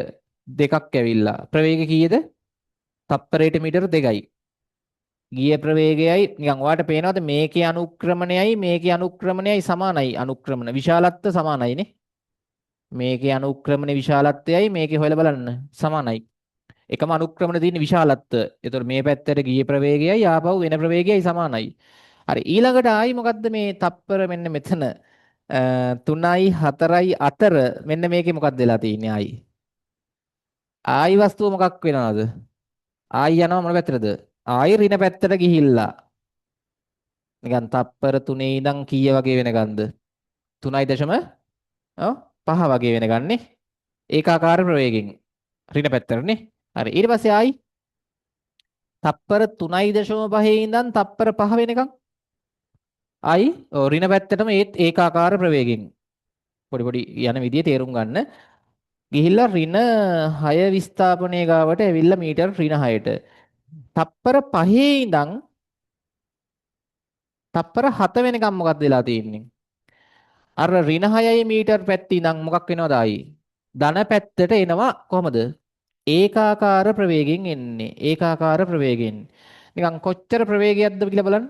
දෙකක් ඇවිල්ලා. ප්‍රවේගය කීයද? තප්පරයට මීටර 2යි. ගිය ප්‍රවේගයයි නිකන් ඔයාලට පේනවද මේකේ අනුක්‍රමණයයි මේකේ අනුක්‍රමණයයි සමානයි. අනුක්‍රමණ විශාලත්ව සමානයිනේ. මේකේ අනුක්‍රමණ විශාලත්වයයි මේකේ හොයලා බලන්න සමානයි. එකම අනුක්‍රමණ තියෙන විශාලත්වය. ඒතකොට මේ පැත්තට ගිය ප්‍රවේගයයි ආපහු එන ප්‍රවේගයයි සමානයි. හරි ඊළඟට ආයි මොකද්ද මේ තප්පර මෙන්න මෙතන 3යි 4යි අතර මෙන්න මේකේ මොකක්ද වෙලා තියෙන්නේ ආයි. ආයි වස්තුව මොකක් වෙනවද? ආයි යනවා මොන පැත්තටද? ආයි ඍණ පැත්තට ගිහිල්ලා. නිකන් තප්පර 3 ඉඳන් කීය වගේ වෙනකන්ද? 3.5 වගේ වෙනකන්නේ. ඒකාකාර ප්‍රවේගයෙන් ඍණ පැත්තටනේ. හරි ඊට පස්සේ ආයි තප්පර 3.5 ඉඳන් තප්පර 5 වෙනකන් ආයි ඍණ පැත්තටම ඒත් ඒකාකාර ප්‍රවේගයෙන් පොඩි පොඩි යන විදිය තේරුම් ගන්න. ගිහිල්ලා ඍණ 6 විස්ථාපනයේ ගාවට ඇවිල්ලා මීටර ඍණ 6ට. තප්පර 5 ඉඳන් තප්පර 7 වෙනකම් මොකක්ද වෙලා තියෙන්නේ? අර ඍණ 6යි මීටර පැත්තේ ඉඳන් මොකක් වෙනවද ආයි? ධන පැත්තට එනවා කොහමද? ඒකාකාර ප්‍රවේගයෙන් එන්නේ. ඒකාකාර ප්‍රවේගයෙන්. නිකන් කොච්චර ප්‍රවේගයක්ද කියලා බලන්න.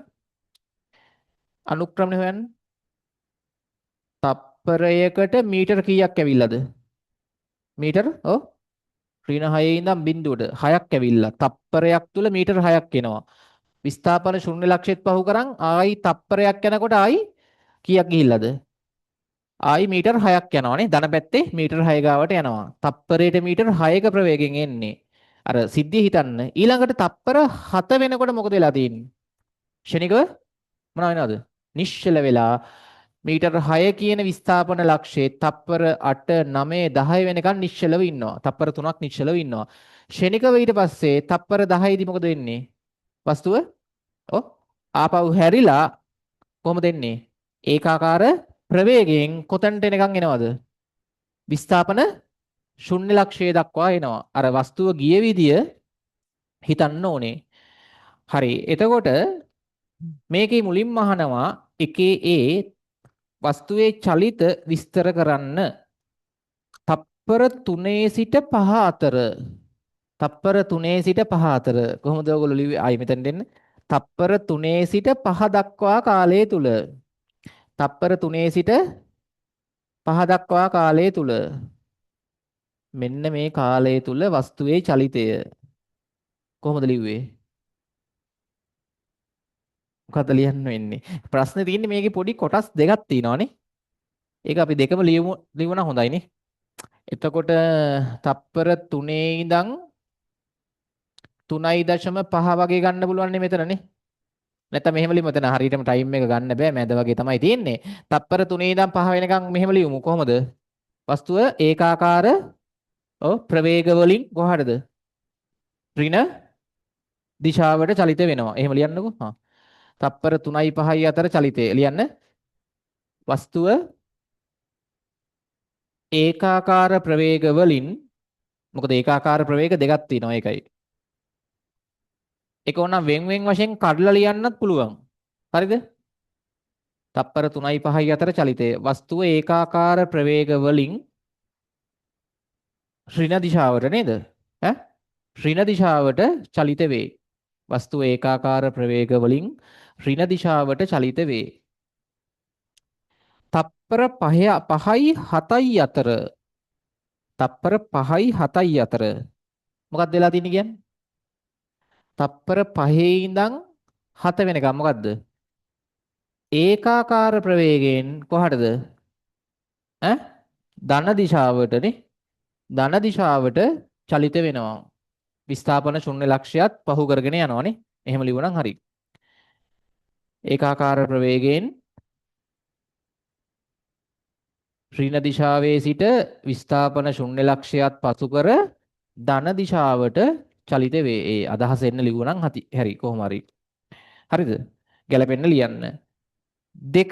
අනුක්‍රමණය හොයන්න. තප්පරයකට මීටර කීයක් ඇවිල්ලාද? මීටර ඔව් ඍණ 6 ඉඳන් බිඳුවට 6ක් ඇවිල්ලා. තප්පරයක් තුල මීටර 6ක් එනවා. විස්ථාපන ශුන්‍ය ලක්ෂයත් පහු කරන් ආයි තප්පරයක් යනකොට ආයි කීයක් ගිහිල්ලාද? ආයි මීටර 6ක් යනවානේ. ධන පැත්තේ මීටර 6 ගාවට යනවා. තප්පරයට මීටර 6ක ප්‍රවේගයෙන් එන්නේ. අර සිද්ධිය හිතන්න. ඊළඟට තප්පර 7 වෙනකොට මොකද වෙලා තියෙන්නේ? ක්ෂණිකව මොනවා වෙනවද? නිශ්චල වෙලා මීටර 6 කියන විස්ථාපන ලක්ෂයේ තප්පර 8 9 10 වෙනකන් නිශ්චලව ඉන්නවා. තප්පර 3ක් නිශ්චලව ඉන්නවා. ක්ෂණිකව ඊට පස්සේ තප්පර 10 දී මොකද වෙන්නේ? වස්තුව ඔව් ආපහු හැරිලා කොහොමද එන්නේ? ඒකාකාර ප්‍රවේගයෙන් කොතනට එනකන් එනවද? විස්ථාපන ශුන්‍ය ලක්ෂය දක්වා එනවා. අර වස්තුව ගිය විදිය හිතන්න ඕනේ. හරි. එතකොට මේකේ මුලින්ම අහනවා එකේ ඒ වස්තුවේ චලිත විස්තර කරන්න. තප්පර 3 සිට 5 අතර. තප්පර 3 සිට 5 අතර. කොහොමද ඔයගොල්ලෝ ලිව්වේ? ආයි මෙතන දෙන්න. තප්පර 3 සිට 5 දක්වා කාලය තුල. තප්පර 3 සිට 5 දක්වා කාලය තුල. මෙන්න මේ කාලය තුල වස්තුවේ චලිතය කොහොමද ලිව්වේ? මොකද ලියන්න වෙන්නේ? ප්‍රශ්නේ තියෙන්නේ මේකේ පොඩි කොටස් දෙකක් තියෙනවානේ. ඒක අපි දෙකම ලියුණා හොඳයිනේ. එතකොට තප්පර 3 ඉඳන් 3.5 වගේ ගන්න පුළුවන් නේ මෙතනනේ. නැත්නම් මෙහෙම ලියමු. මෙතන හරියටම ටයිම් එක ගන්න බෑ. මැද වගේ තමයි තියෙන්නේ. තප්පර 3 ඉඳන් 5 වෙනකන් මෙහෙම ලියමු. කොහොමද? වස්තුව ඒකාකාර ප්‍රවේග වලින් කොහටද? ඍණ දිශාවට චලිත වෙනවා. එහෙම ලියන්නකෝ. හා. තප්පර 3යි 5යි අතර චලිතය ලියන්න. වස්තුව ඒකාකාර ප්‍රවේග වලින් මොකද ඒකාකාර ප්‍රවේග දෙකක් තියෙනවා ඒකයි. ඒක ඕනම් වෙන් වෙන් වශයෙන් කඩලා ලියන්නත් පුළුවන්. හරිද? තප්පර 3යි 5යි අතර චලිතය. වස්තුව ඒකාකාර ප්‍රවේග වලින් ඍණ දිශාවට නේද? ඈ ඍණ දිශාවට චලිත වේ. වස්තුව ඒකාකාර ප්‍රවේග වලින් ඍණ දිශාවට චලිත වේ. තප්පර 5යි 7යි අතර තප්පර 5යි 7යි අතර මොකක්ද වෙලා තියෙන්නේ කියන්නේ? තප්පර 5 ඉඳන් 7 වෙනකම් මොකද්ද? ඒකාකාර ප්‍රවේගයෙන් කොහටද? ඈ ධන දිශාවටනේ. ධන දිශාවට චලිත වෙනවා. විස්ථාපන ශුන්‍ය ලක්ෂයත් පහු කරගෙන යනවානේ. එහෙම ලියුවනම් හරි. ඒකාකාර ප්‍රවේගයෙන් ඍණ දිශාවේ සිට විස්ථාපන ශුන්‍ය ලක්ෂයත් පසු කර ධන දිශාවට චලිත වේ. ඒ අදහස එන්න ලියුවනම් හරි කොහොම හරි. හරිද? ගැලපෙන්න ලියන්න. දෙක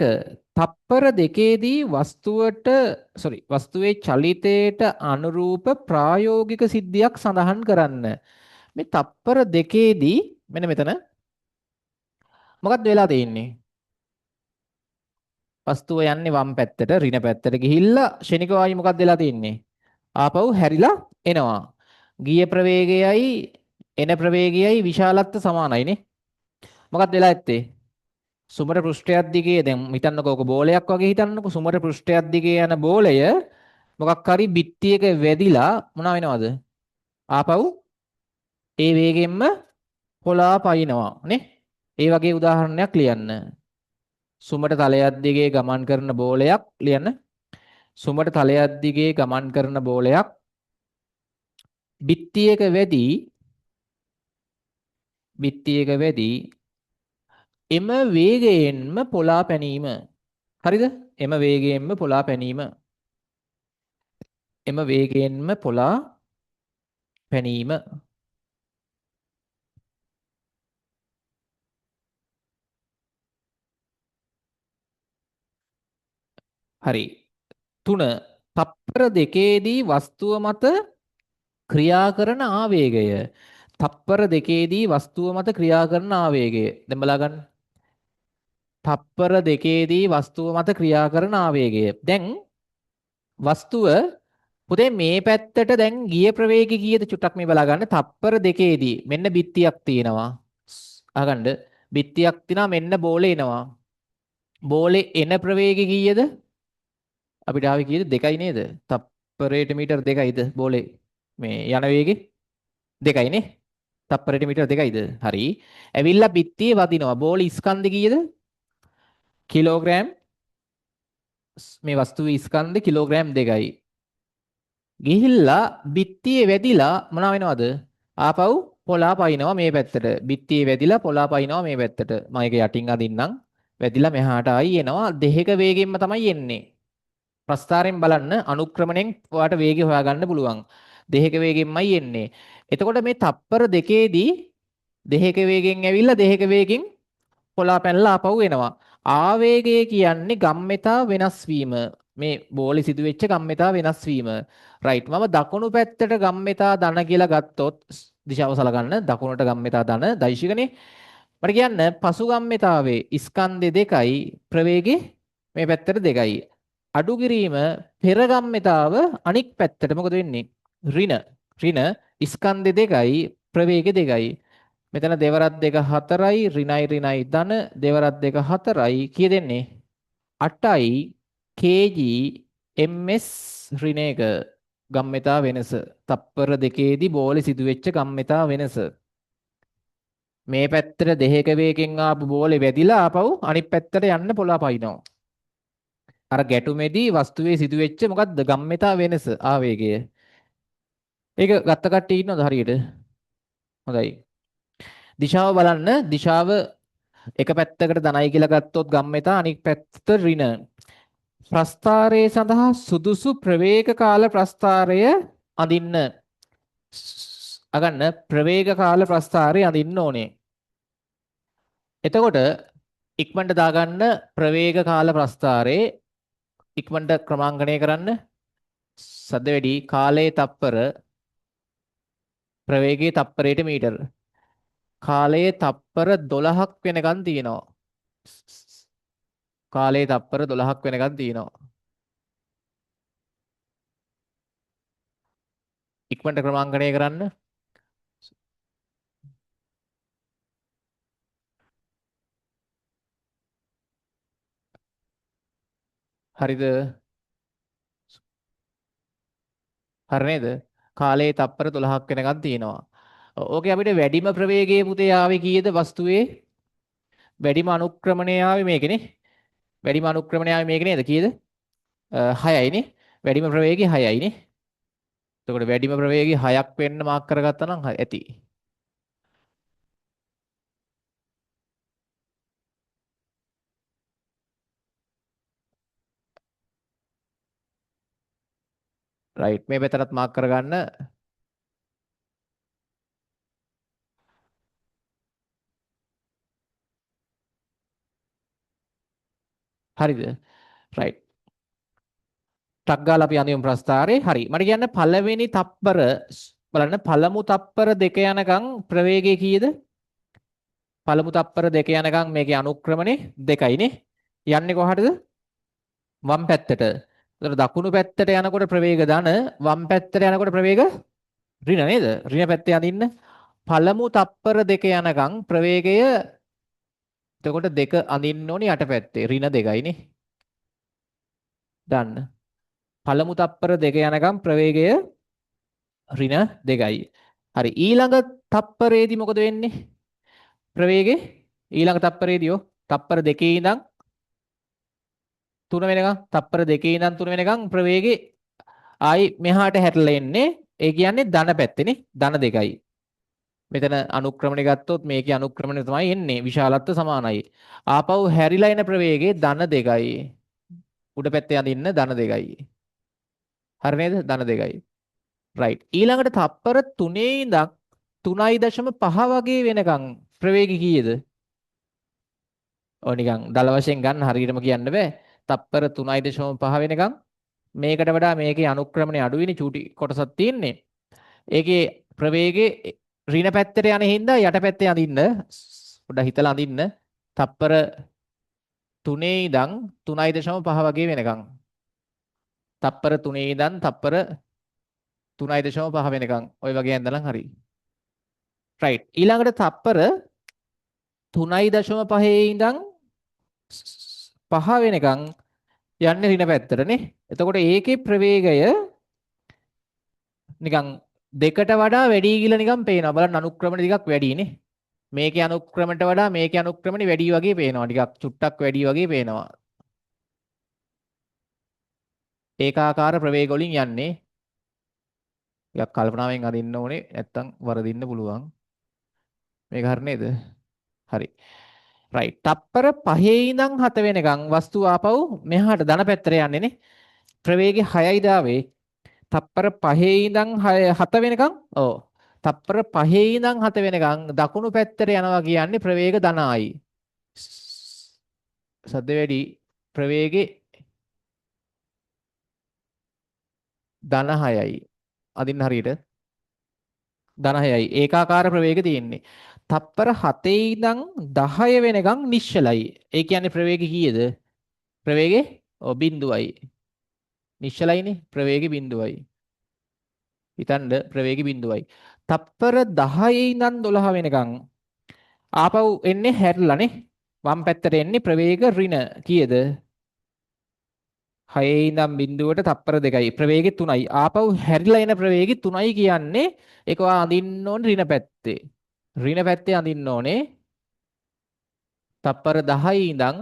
තප්පර දෙකේදී වස්තුවේ චලිතයට අනුරූප ප්‍රායෝගික සිද්ධියක් සඳහන් කරන්න. මේ තප්පර දෙකේදී මෙන්න මෙතන මොකක්ද වෙලා තියෙන්නේ? වස්තුව යන්නේ වම් පැත්තට ඍණ පැත්තට ගිහිල්ලා ක්ෂණිකව ආයි මොකක්ද වෙලා තියෙන්නේ? ආපහු හැරිලා එනවා. ගිය ප්‍රවේගයයි එන ප්‍රවේගයයි විශාලත්ව සමානයිනේ. මොකක්ද වෙලා ඇත්තේ? සුමර පෘෂ්ඨයක් දිගේ දැන් හිතන්නකෝ ඔක බෝලයක් වගේ හිතන්නකෝ සුමර පෘෂ්ඨයක් දිගේ යන බෝලය මොකක් හරි බිත්තියක වැදිලා මොනවා වෙනවද? ආපහු ඒ වේගෙන්ම පොළා පයින්නවා නේ? ඒ වගේ උදාහරණයක් ලියන්න. සුමට තලයක් දිගේ ගමන් කරන බෝලයක් ලියන්න. සුමට තලයක් දිගේ ගමන් කරන බෝලයක් බිත්තියක වැදී එම වේගයෙන්ම පොළා පැනීම. හරිද? එම වේගයෙන්ම පොළා පැනීම. එම වේගයෙන්ම පොළා පැනීම. හරි. 3 තප්පර දෙකේදී වස්තුව මත ක්‍රියා කරන ආවේගය. තප්පර දෙකේදී වස්තුව මත ක්‍රියා කරන ආවේගය. දැන් බලා ගන්න. තප්පර දෙකේදී වස්තුව මත ක්‍රියා කරන ආවේගය. දැන් වස්තුව පුතේ මේ පැත්තට දැන් ගිය ප්‍රවේගය කීයද චුට්ටක් මේ බලා ගන්න. තප්පර දෙකේදී මෙන්න බිත්තියක් තියෙනවා. අහගන්න. බිත්තියක් තියනවා මෙන්න බෝලේ එනවා. බෝලේ එන ප්‍රවේගය කීයද? අපිට ආවේ කීයද? 2යි නේද? තප්පරයට මීටර 2යිද බෝලේ මේ යන වේගෙ? 2යි නේ. තප්පරයට මීටර 2යිද? හරි. ඇවිල්ලා බිත්තියේ වදිනවා. බෝලේ ස්කන්ධ කීයද? කිලෝග්‍රෑම් මේ වස්තුවේ ස්කන්ධ කිලෝග්‍රෑම් 2යි. ගිහිල්ලා බිත්තියේ වැදිලා මොනවා වෙනවද? ආපහු පොළා පයින්නවා මේ පැත්තට. බිත්තියේ වැදිලා පොළා පයින්නවා මේ පැත්තට. මම ඒක යටින් අදින්නම්. වැදිලා මෙහාට ආයි එනවා. දෙහික වේගෙන්ම තමයි එන්නේ. ප්‍රස්ථාරයෙන් බලන්න අනුක්‍රමණයෙන් ඔයාට වේගය හොයාගන්න පුළුවන්. දෙහික වේගෙන්මයි එන්නේ. එතකොට මේ තප්පර දෙකේදී දෙහික වේගෙන් ඇවිල්ලා දෙහික වේගෙන් පොළා පැනලා ආපහු එනවා. ආවේගය කියන්නේ ගම්මෙතා වෙනස් වීම. මේ බෝලේ සිදුවෙච්ච ගම්මෙතා වෙනස් වීම. රයිට්. මම දකුණු පැත්තට ගම්මෙතා ධන කියලා ගත්තොත් දිශාව සලකන්න දකුණට ගම්මෙතා ධන දෛශිකනේ. මට කියන්න පසු ගම්මෙතාවේ ස්කන්ධ දෙකයි ප්‍රවේගය මේ පැත්තට 2යි. අඩු කිරීම පෙර ගම්මෙතාව අනික් පැත්තට මොකද වෙන්නේ? ඍණ ස්කන්ධ දෙකයි ප්‍රවේගය 2යි. මෙතන දෙවරක් දෙක 4යි ඍණයි ධන දෙවරක් දෙක 4යි කීය දෙන්නේ 8යි kg ms ඍණ එක ගම්මෙතා වෙනස තප්පර දෙකේදී බෝලේ සිදුවෙච්ච ගම්මෙතා වෙනස මේ පැත්තට දෙහික වේගෙන් ආපු බෝලේ වැදිලා ආපහු අනිත් පැත්තට යන්න පොළා පයින්නවා අර ගැටුමේදී වස්තුවේ සිදුවෙච්ච මොකද්ද ගම්මෙතා වෙනස ආවේගය ඒක ගත්ත කට්ටිය ඉන්නවද හරියට හොඳයි දිශාව බලන්න දිශාව එක පැත්තකට ධනයි කියලා ගත්තොත් ගම්මෙතා අනිත් පැත්තට ඍණ ප්‍රස්ථාරයේ සඳහා සුදුසු ප්‍රවේග කාල ප්‍රස්ථාරය අඳින්න අගන්න ප්‍රවේග කාල ප්‍රස්ථාරය අඳින්න ඕනේ එතකොට ඉක්මනට දාගන්න ප්‍රවේග කාල ප්‍රස්ථාරයේ ඉක්මනට ක්‍රමාංකණය කරන්න සද්ද වැඩි කාලයේ තප්පර ප්‍රවේගයේ තප්පරයට මීටර කාලයේ තප්පර 12ක් වෙනකන් තියෙනවා කාලයේ තප්පර 12ක් වෙනකන් තියෙනවා ඉක්මනට ක්‍රමාංකණය කරන්න හරිද හරි නේද කාලයේ තප්පර 12ක් වෙනකන් තියෙනවා ඕකේ අපිට වැඩිම ප්‍රවේගයේ පුතේ ආවේ කීයද වස්තුවේ වැඩිම අනුක්‍රමණය ආවේ මේකනේ වැඩිම අනුක්‍රමණය ආවේ මේක නේද කීයද 6යි නේ වැඩිම ප්‍රවේගය 6යි නේ එතකොට වැඩිම ප්‍රවේගය 6ක් වෙන්න මාක් කරගත්තා නම් ඇති රයිට් මේ පැත්තටත් මාක් කරගන්න හරිද රයිට් ටක් ගාලා අපි අඳිමු ප්‍රස්ථාරේ හරි මට කියන්න පළවෙනි තප්පර බලන්න පළමු තප්පර දෙක යනකම් ප්‍රවේගය කීයද පළමු තප්පර දෙක යනකම් මේකේ අනුක්‍රමණේ 2යිනේ යන්නේ කොහටද වම් පැත්තට එතකොට දකුණු පැත්තට යනකොට ප්‍රවේග ධන වම් පැත්තට යනකොට ප්‍රවේග ඍණ නේද ඍණ පැත්තේ අඳින්න පළමු තප්පර දෙක යනකම් ප්‍රවේගය එතකොට දෙක අඳින්න ඕනි යට පැත්තේ ඍණ 2යිනේ දන්න පළමු තප්පර දෙක යනකම් ප්‍රවේගය ඍණ 2යි. හරි ඊළඟ තප්පරේදී මොකද වෙන්නේ? ප්‍රවේගේ ඊළඟ තප්පරේදීෝ තප්පර දෙකේ ඉඳන් 3 වෙනකම් තප්පර දෙකේ ඉඳන් 3 වෙනකම් ප්‍රවේගේ ආයි මෙහාට හැරිලා එන්නේ. ඒ කියන්නේ ධන පැත්තේනේ ධන 2යි. මෙතන අනුක්‍රමණය ගත්තොත් මේකේ අනුක්‍රමණය තමයි එන්නේ විශාලත්ව සමානයි. ආපහු හැරිලා එන ප්‍රවේගේ ධන 2යි. උඩ පැත්තේ අඳින්න ධන 2යි. හරි නේද? ධන 2යි. රයිට්. ඊළඟට තප්පර 3 ඉඳන් 3.5 වගේ වෙනකන් ප්‍රවේගය කීයද? ඔය නිකන් දල වශයෙන් ගන්න හරියටම කියන්න බෑ. තප්පර 3.5 වෙනකන් මේකට වඩා මේකේ අනුක්‍රමණය අඩු වෙන්නේ චූටි කොටසක් තියෙන්නේ. ඒකේ ප්‍රවේගයේ ඍණ පැත්තට යන හින්දා යට පැත්තේ අඳින්න පොඩ්ඩක් හිතලා අඳින්න. තප්පර 3 ඉඳන් 3.5 වගේ වෙනකන්. තප්පර 3 ඉඳන් තප්පර 3.5 වෙනකන් ওই වගේ ඇඳලා හරි. රයිට්. ඊළඟට තප්පර 3.5 ඉඳන් 5 වෙනකන් යන්නේ ඍණ පැත්තටනේ. එතකොට ඒකේ ප්‍රවේගය නිකන් දෙකට වඩා වැඩි කියලා නිකන් පේනවා. බලන්න අනුක්‍රමණ ටිකක් වැඩිනේ. මේකේ අනුක්‍රමණයට වඩා මේකේ අනුක්‍රමණي වැඩි වගේ පේනවා. ටිකක් චුට්ටක් වැඩි වගේ පේනවා. ඒකාකාර ප්‍රවේග වලින් යන්නේ. ටිකක් කල්පනාවෙන් අදින්න ඕනේ. නැත්තම් වරදින්න පුළුවන්. මේක හරි නේද? හරි. රයිට්. තප්පර 5 ඉඳන් 7 වෙනකන් වස්තුව ආපහු මෙහාට ධන පැත්තට යන්නේ නේ. ප්‍රවේගය 6යි දාවේ. තප්පර 5 ඉඳන් 7 වෙනකන් ඔව්. තප්පර 5 ඉඳන් 7 වෙනකන් දකුණු පැත්තට යනවා කියන්නේ ප්‍රවේග ධනයි. සද්ද වැඩි ප්‍රවේගේ ධන 6යි. අදින්න හරියට ධන 6යි. ඒකාකාර ප්‍රවේග තියෙන්නේ. තප්පර 7 ඉඳන් 10 වෙනකන් නිශ්චලයි. ඒ කියන්නේ ප්‍රවේගය කීයද? ප්‍රවේගේ ඔව් බිඳුවයි. නිශ්චලයිනේ ප්‍රවේගය බිඳුවයි. හිතන්න ප්‍රවේගය බිඳුවයි. තප්පර 10 ඉඳන් 12 වෙනකන් ආපහු එන්නේ හැරිලානේ. වම් පැත්තට එන්නේ ප්‍රවේග ඍණ කීයද? 6 ඉඳන් බිඳුවට තප්පර 2යි. ප්‍රවේගය 3යි. ආපහු හැරිලා එන ප්‍රවේගය 3යි කියන්නේ ඒක වා අඳින්න ඕනේ ඍණ පැත්තේ. ඍණ පැත්තේ අඳින්න ඕනේ. තප්පර 10 ඉඳන්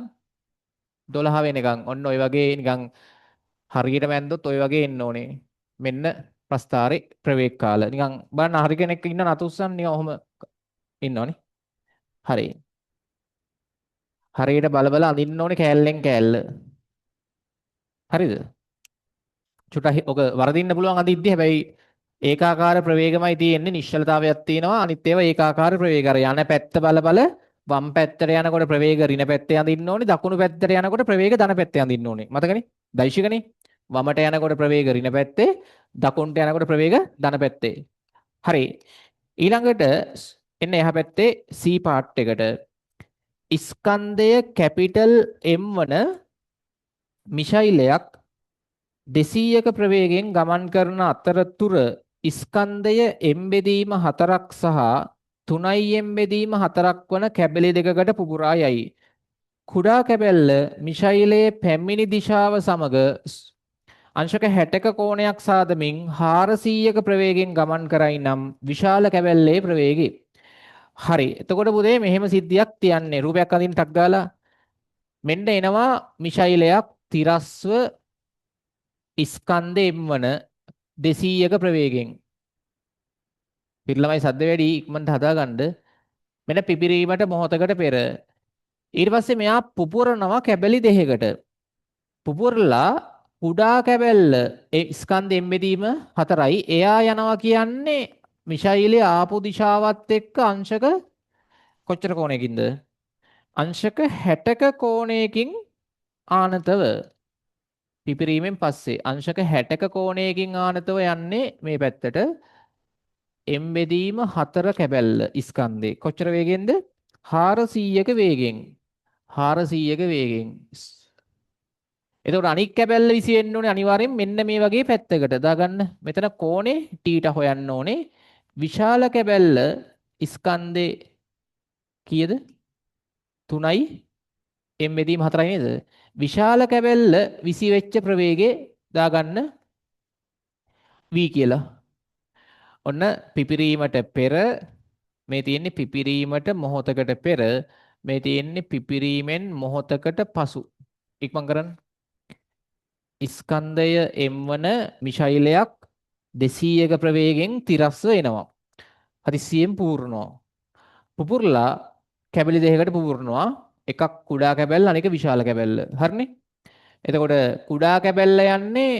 12 වෙනකන් ඔන්න ඔය වගේ නිකන් හරියටම ඇන්දොත් ඔය වගේ එන්න ඕනේ. මෙන්න ප්‍රස්ථාරේ ප්‍රවේග කාල. නිකන් බලන්න හරි කෙනෙක් ඉන්න නතුස්සන් නිකන් ඔහම ඉන්නවනේ. හරි. හරියට බල බල අඳින්න ඕනේ කෑල්ලෙන් කෑල්ල. හරිද? චුට්ටක් ඔක වරදින්න පුළුවන් අඳිද්දි හැබැයි ඒකාකාර ප්‍රවේගමයි තියෙන්නේ නිශ්චලතාවයක් තියෙනවා අනිත් ඒවා ඒකාකාර ප්‍රවේග අර යන පැත්ත බල බල වම් පැත්තට යනකොට ප්‍රවේග ඍණ පැත්තේ අඳින්න ඕනේ දකුණු පැත්තට යනකොට ප්‍රවේග ධන පැත්තේ අඳින්න ඕනේ මතකනේ දෛශිකනේ වමට යනකොට ප්‍රවේග ඍණ පැත්තේ දකුණට යනකොට ප්‍රවේග ධන පැත්තේ හරි ඊළඟට එන්න එහා පැත්තේ C පාර්ට් එකට ස්කන්ධය කැපිටල් M වන මිසයිලයක් 200ක ප්‍රවේගයෙන් ගමන් කරන අතරතුර ස්කන්ධය M බෙදීම 4ක් සහ 3යි M බෙදීම 4ක් වන කැබලි දෙකකට පුපුරා යයි. කුඩා කැබැල්ල මිසයිලයේ පැමිණි දිශාව සමග අංශක 60ක කෝණයක් සාදමින් 400ක ප්‍රවේගයෙන් ගමන් කරයි නම් විශාල කැබැල්ලේ ප්‍රවේගය. හරි. එතකොට පුතේ මෙහෙම සිද්ධියක් තියන්නේ රූපයක් අඳින්න ටක් ගාලා මෙන්න එනවා මිසයිලයක් තිරස්ව ස්කන්ධ M වන 200ක ප්‍රවේගයෙන් පිටලමයි සද්ද වැඩි ඉක්මනට හදාගන්න මෙන්න පිපිරීමට මොහොතකට පෙර ඊට පස්සේ මෙයා පුපුරනවා කැබලි දෙකකට පුපුරලා කුඩා කැබැල්ල ස්කන්ධ M බෙදීම 4යි එයා යනවා කියන්නේ මිසයිලේ ආපු දිශාවත් එක්ක අංශක කොච්චර කෝණයකින්ද අංශක 60ක කෝණයකින් ආනතව පිපිරීමෙන් පස්සේ අංශක 60ක කෝණයකින් ආනතව යන්නේ මේ පැත්තට M බෙදීම 4 කැබැල්ල ස්කන්ධේ කොච්චර වේගෙන්ද 400ක වේගෙන් 400ක වේගෙන් එතකොට අනික් කැබැල්ල විසි වෙන්න ඕනේ අනිවාර්යෙන් මෙන්න මේ වගේ පැත්තකට දාගන්න මෙතන කෝණේ θ හොයන්න ඕනේ විශාල කැබැල්ල ස්කන්ධේ කීයද 3යි M බෙදීම 4යි නේද විශාල කැබැල්ල විසි වෙච්ච ප්‍රවේගය දාගන්න v කියලා. ඔන්න පිපිරීමට පෙර මේ තියෙන්නේ පිපිරීමට මොහොතකට පෙර මේ තියෙන්නේ පිපිරීමෙන් මොහොතකට පසු. ඉක්මන් කරන්න. ස්කන්ධය M වන මිසයිලයක් 200ක ප්‍රවේගයෙන් තිරස්ව එනවා. හදිස්සියෙන් පුපුරනවා. පුපුරලා කැබලි දෙකකට පුපුරනවා. එකක් කුඩා කැබැල්ල අනික විශාල කැබැල්ල. හරිනේ? එතකොට කුඩා කැබැල්ල යන්නේ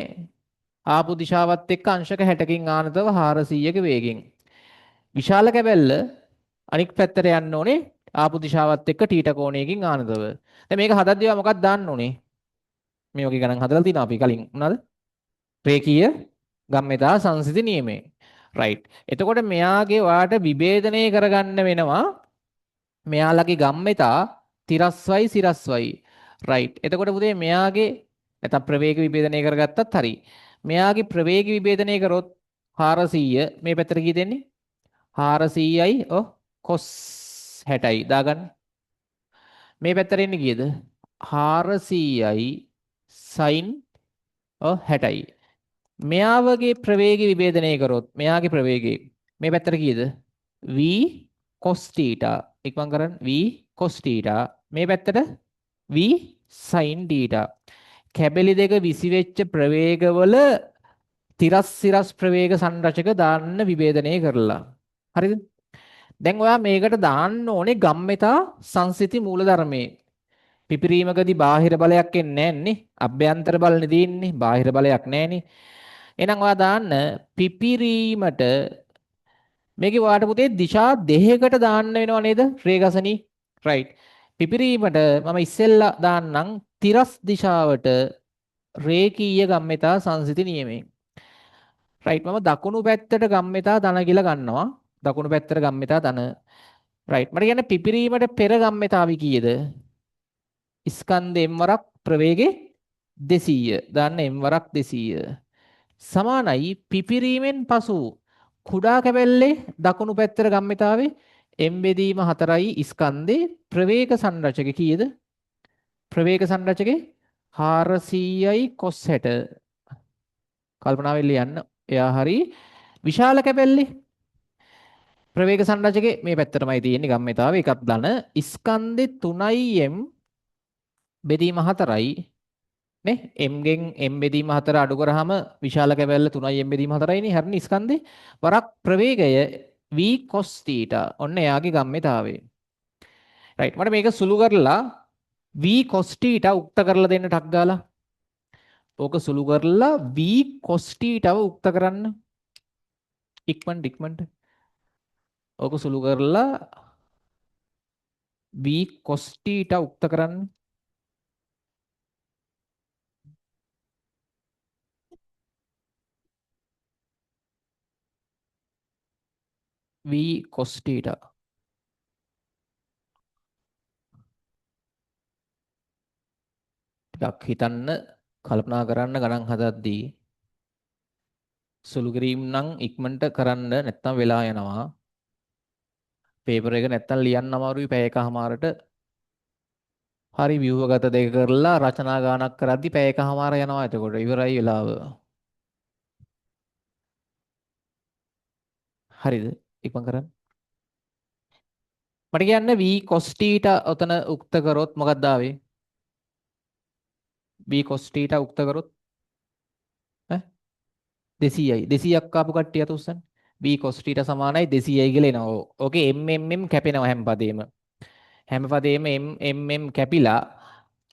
ආපු දිශාවත් එක්ක අංශක 60කින් ආනතව 400ක වේගෙන්. විශාල කැබැල්ල අනික් පැත්තට යන්න ඕනේ ආපු දිශාවත් එක්ක θ කෝණයකින් ආනතව. දැන් මේක හදද්දී මොකක්ද දාන්න ඕනේ? මේ වගේ ගණන් හදලා තිනවා අපි කලින්. මොනවාද? රේඛීය ගම්මිතා සංසිද්ධි නියමය. රයිට්. එතකොට මෙයාගේ ඔයාට විභේදනය කරගන්න වෙනවා මෙයාලගේ ගම්මිතා තිරස්වයි සිරස්වයි. රයිට්. එතකොට පුතේ මෙයාගේ නැත්නම් ප්‍රවේග විභේදනය කරගත්තත් හරි. මෙයාගේ ප්‍රවේග විභේදනය කරොත් 400 මේ පැත්තට කී දෙන්නේ 400යි කොස් 60යි දාගන්න මේ පැත්තට එන්නේ කීයද 400යි සයින් 60යි මෙයාවගේ ප්‍රවේගය විභේදනය කරොත් මෙයාගේ ප්‍රවේගය මේ පැත්තට කීයද v cos theta ඉක්මන් කරන්න v cos theta මේ පැත්තට v sin theta කැබලි දෙක විසිවෙච්ච ප්‍රවේගවල තිරස් සිරස් ප්‍රවේග සංරචක දාන්න විභේදනය කරලා හරිද දැන් ඔයා මේකට දාන්න ඕනේ ගම්මෙතා සංසිති මූලධර්මයේ පිපිරීමකදී බාහිර බලයක් එන්නේ නැන්නේ අභ්‍යන්තර බලනේ තියෙන්නේ බාහිර බලයක් නැහනේ එහෙනම් ඔයා දාන්න පිපිරීමට මේකේ වාට පුතේ දිශා දෙකකට දාන්න වෙනව නේද රේගසනී රයිට් පිපිරීමට මම ඉස්සෙල්ලා දාන්නම් තිරස් දිශාවට රේඛීය ගම්මිතා සංසිති නියමයෙන් රයිට් මම දකුණු පැත්තට ගම්මිතා ධන කියලා ගන්නවා දකුණු පැත්තට ගම්මිතා ධන රයිට් මට කියන්නේ පිපිරීමට පෙර ගම්මිතාවි කීයද ස්කන්ධ m වරක් ප්‍රවේගේ 200 දාන්න m වරක් 200 සමානයි පිපිරීමෙන් පසු කුඩා කැබැල්ලේ දකුණු පැත්තට ගම්මිතාවේ m බෙදීම 4යි ස්කන්ධේ ප්‍රවේග සංරචක කීයද ප්‍රවේග සංරචකේ 400යි cos 60 කල්පනා වෙන්න යන්න එයා හරි විශාල කැබැල්ලේ ප්‍රවේග සංරචකේ මේ පැත්තටමයි තියෙන්නේ ගම්මිතාවේ එකක් ධන ස්කන්ධේ 3යි m බෙදීම 4යි නේ m ගෙන් m බෙදීම 4 අඩු කරාම විශාල කැබැල්ල 3යි m බෙදීම 4යි නේ හරිනේ ස්කන්ධේ වරක් ප්‍රවේගය v cos θ ඔන්න එයාගේ ගම්මිතාවේ රයිට් මට මේක සුළු කරලා v cos θ උක්ත කරලා දෙන්න ටක් ගාලා ඕක සුළු කරලා v cos θව උක්ත කරන්න ඉක්මනට ඕක සුළු කරලා v cos θ උක්ත කරන්න v cos θ ටිකක් හිතන්න කල්පනා කරන්න ගණන් හදද්දී සුළු කිරීම නම් ඉක්මනට කරන්න නැත්තම් වෙලා යනවා පේපර් එක නැත්තම් ලියන්න අමාරුයි පැය එකමාරට හරි ව්‍යුහගත දෙක කරලා රචනා ගානක් කරද්දි පැය එකමාර යනවා එතකොට ඉවරයි වෙලාව හරිද ඉක්මන් කරන්න මට කියන්න v cos θ ඔතන උක්ත කරොත් මොකක්ද ආවේ v cos θ උක්ත කරොත් ඈ 200යි 200ක් ආපු කට්ටිය අත උස්සන්න v cos θ සමානයි 200යි කියලා එනවා ඕකේ m කැපෙනවා හැම පදේම m කැපිලා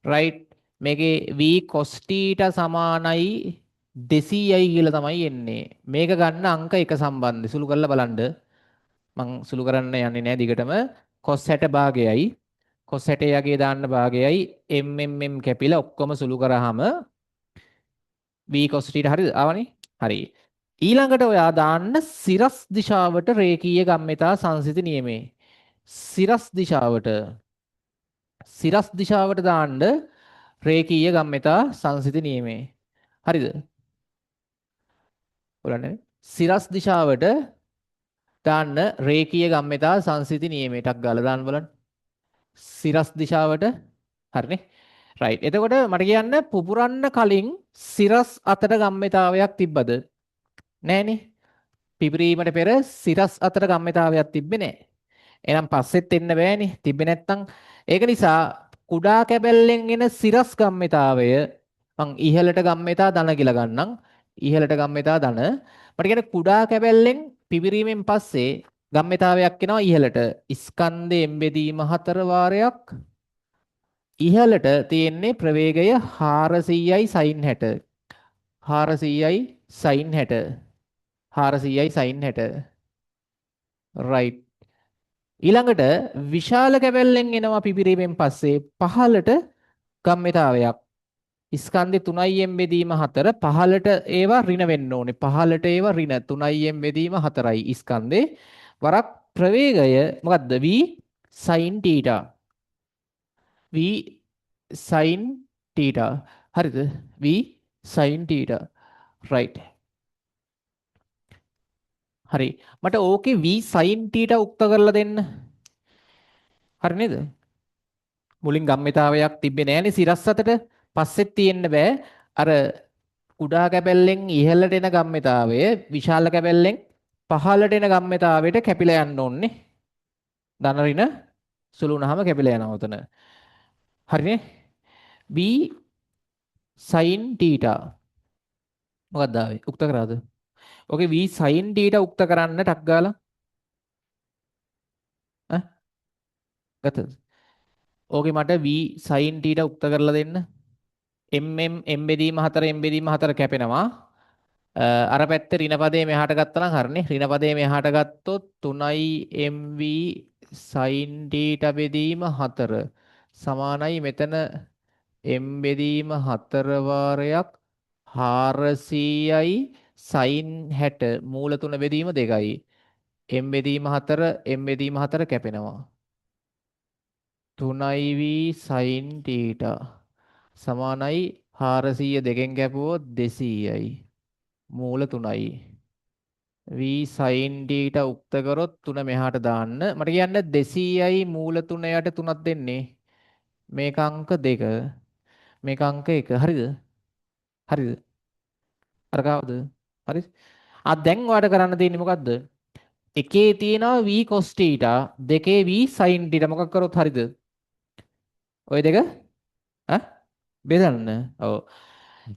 රයිට් මේකේ v cos θ සමානයි 200යි කියලා තමයි එන්නේ මේක ගන්න අංක එක සම්බන්ධයි සුළු කරලා බලන්න මං සුළු කරන්න යන්නේ නැහැ දිගටම cos 60 භාගයයි cos 60 යගේ දාන්න භාගයයි m කැපිලා ඔක්කොම සුළු කරාම v cos θ හරිද ආවනේ හරි ඊළඟට ඔයා දාන්න සිරස් දිශාවට රේඛීය ගම්මිතා සංසිති නියමේ සිරස් දිශාවට දාන්න රේඛීය ගම්මිතා සංසිති නියමේ හරිද බලන්න සිරස් දිශාවට දාන්න රේඛීය ගම්මිතා සංසිති නියමයටක් ගාලා දාන්න බලන්න සිරස් දිශාවට හරිනේ රයිට් එතකොට මට කියන්න පුපුරන්න කලින් සිරස් අතර ගම්මිතාවයක් තිබ්බද නෑනේ පිපිරීමට පෙර සිරස් අතර ගම්මිතාවයක් තිබ්බේ නෑ එහෙනම් පස්සෙත් එන්න බෑනේ තිබ්බේ නැත්තම් ඒක නිසා කුඩා කැබැල්ලෙන් එන සිරස් ගම්මිතාවය මං ඉහළට ගම්මිතා ධන කියලා ගන්නම් ඉහළට ගම්මිතා ධන මට කියන්නේ කුඩා කැබැල්ලෙන් පිපිරීමෙන් පස්සේ ගම්මිතාවයක් එනවා ඉහළට ස්කන්ධේ එම්බෙදීම 4 වාරයක් ඉහළට තියෙන්නේ ප්‍රවේගය 400යි sin 60 400යි sin 60 400යි sin 60 right ඊළඟට විශාල කැබැල්ලෙන් එනවා පිපිරීමෙන් පස්සේ පහළට ගම්මිතාවයක් ස්කන්ධේ 3යි m බෙදීම 4 පහළට ඒවා ඍණ වෙන්න ඕනේ පහළට ඒවා ඍණ 3යි m බෙදීම 4යි ස්කන්ධේ වරක් ප්‍රවේගය මොකද්ද v sin θ v sin θ හරිද v sin θ right හරි. මට ඕකේ v sin θ උක්ත කරලා දෙන්න. හරි නේද? මුලින් ගම්මිතාවයක් තිබ්බේ නෑනේ සිරස් අතට. පස්සෙත් තියෙන්න බෑ. අර කුඩා කැබැල්ලෙන් ඉහළට එන ගම්මිතාවය විශාල කැබැල්ලෙන් පහළට එන ගම්මිතාවයට කැපිලා යන්න ඕනේ. ධන ඍණ සුළු වුණාම කැපිලා යනවා උතන. හරිනේ? v sin θ මොකක්ද ආවේ? උක්ත කරාද? ඕකේ v sin θ උක්ත කරන්න ටක් ගාලා ඈ ගත්තද? ඕකේ මට v sin θ උක්ත කරලා දෙන්න. m බෙදීම 4 m බෙදීම 4 කැපෙනවා. අර පැත්තේ ඍණ පදේ මෙහාට ගත්තා නම් හරිනේ. ඍණ පදේ මෙහාට ගත්තොත් 3යි mv sin θ බෙදීම 4 සමානයි මෙතන m බෙදීම 4 වාරයක් 400යි sin 60 මූල 3 බෙදීම 2යි. m බෙදීම 4 m බෙදීම 4 කැපෙනවා. 3iv sin θ සමානයි 400 දෙකෙන් කැපුවොත් 200යි. මූල 3යි. v sin θ උක්ත කරොත් 3 මෙහාට දාන්න. මට කියන්න 200යි මූල 3යට 3ක් දෙන්නේ. මේක අංක 2. මේක අංක 1. හරිද? හරිද? අර කවුද? හරි. දැන් ඔයාලට කරන්න තියෙන්නේ මොකද්ද? එකේ තියෙනවා v cos θ දෙකේ v sin θ මොකක් කරොත් හරිද? ওই දෙක ඈ බෙදන්න. ඔව්.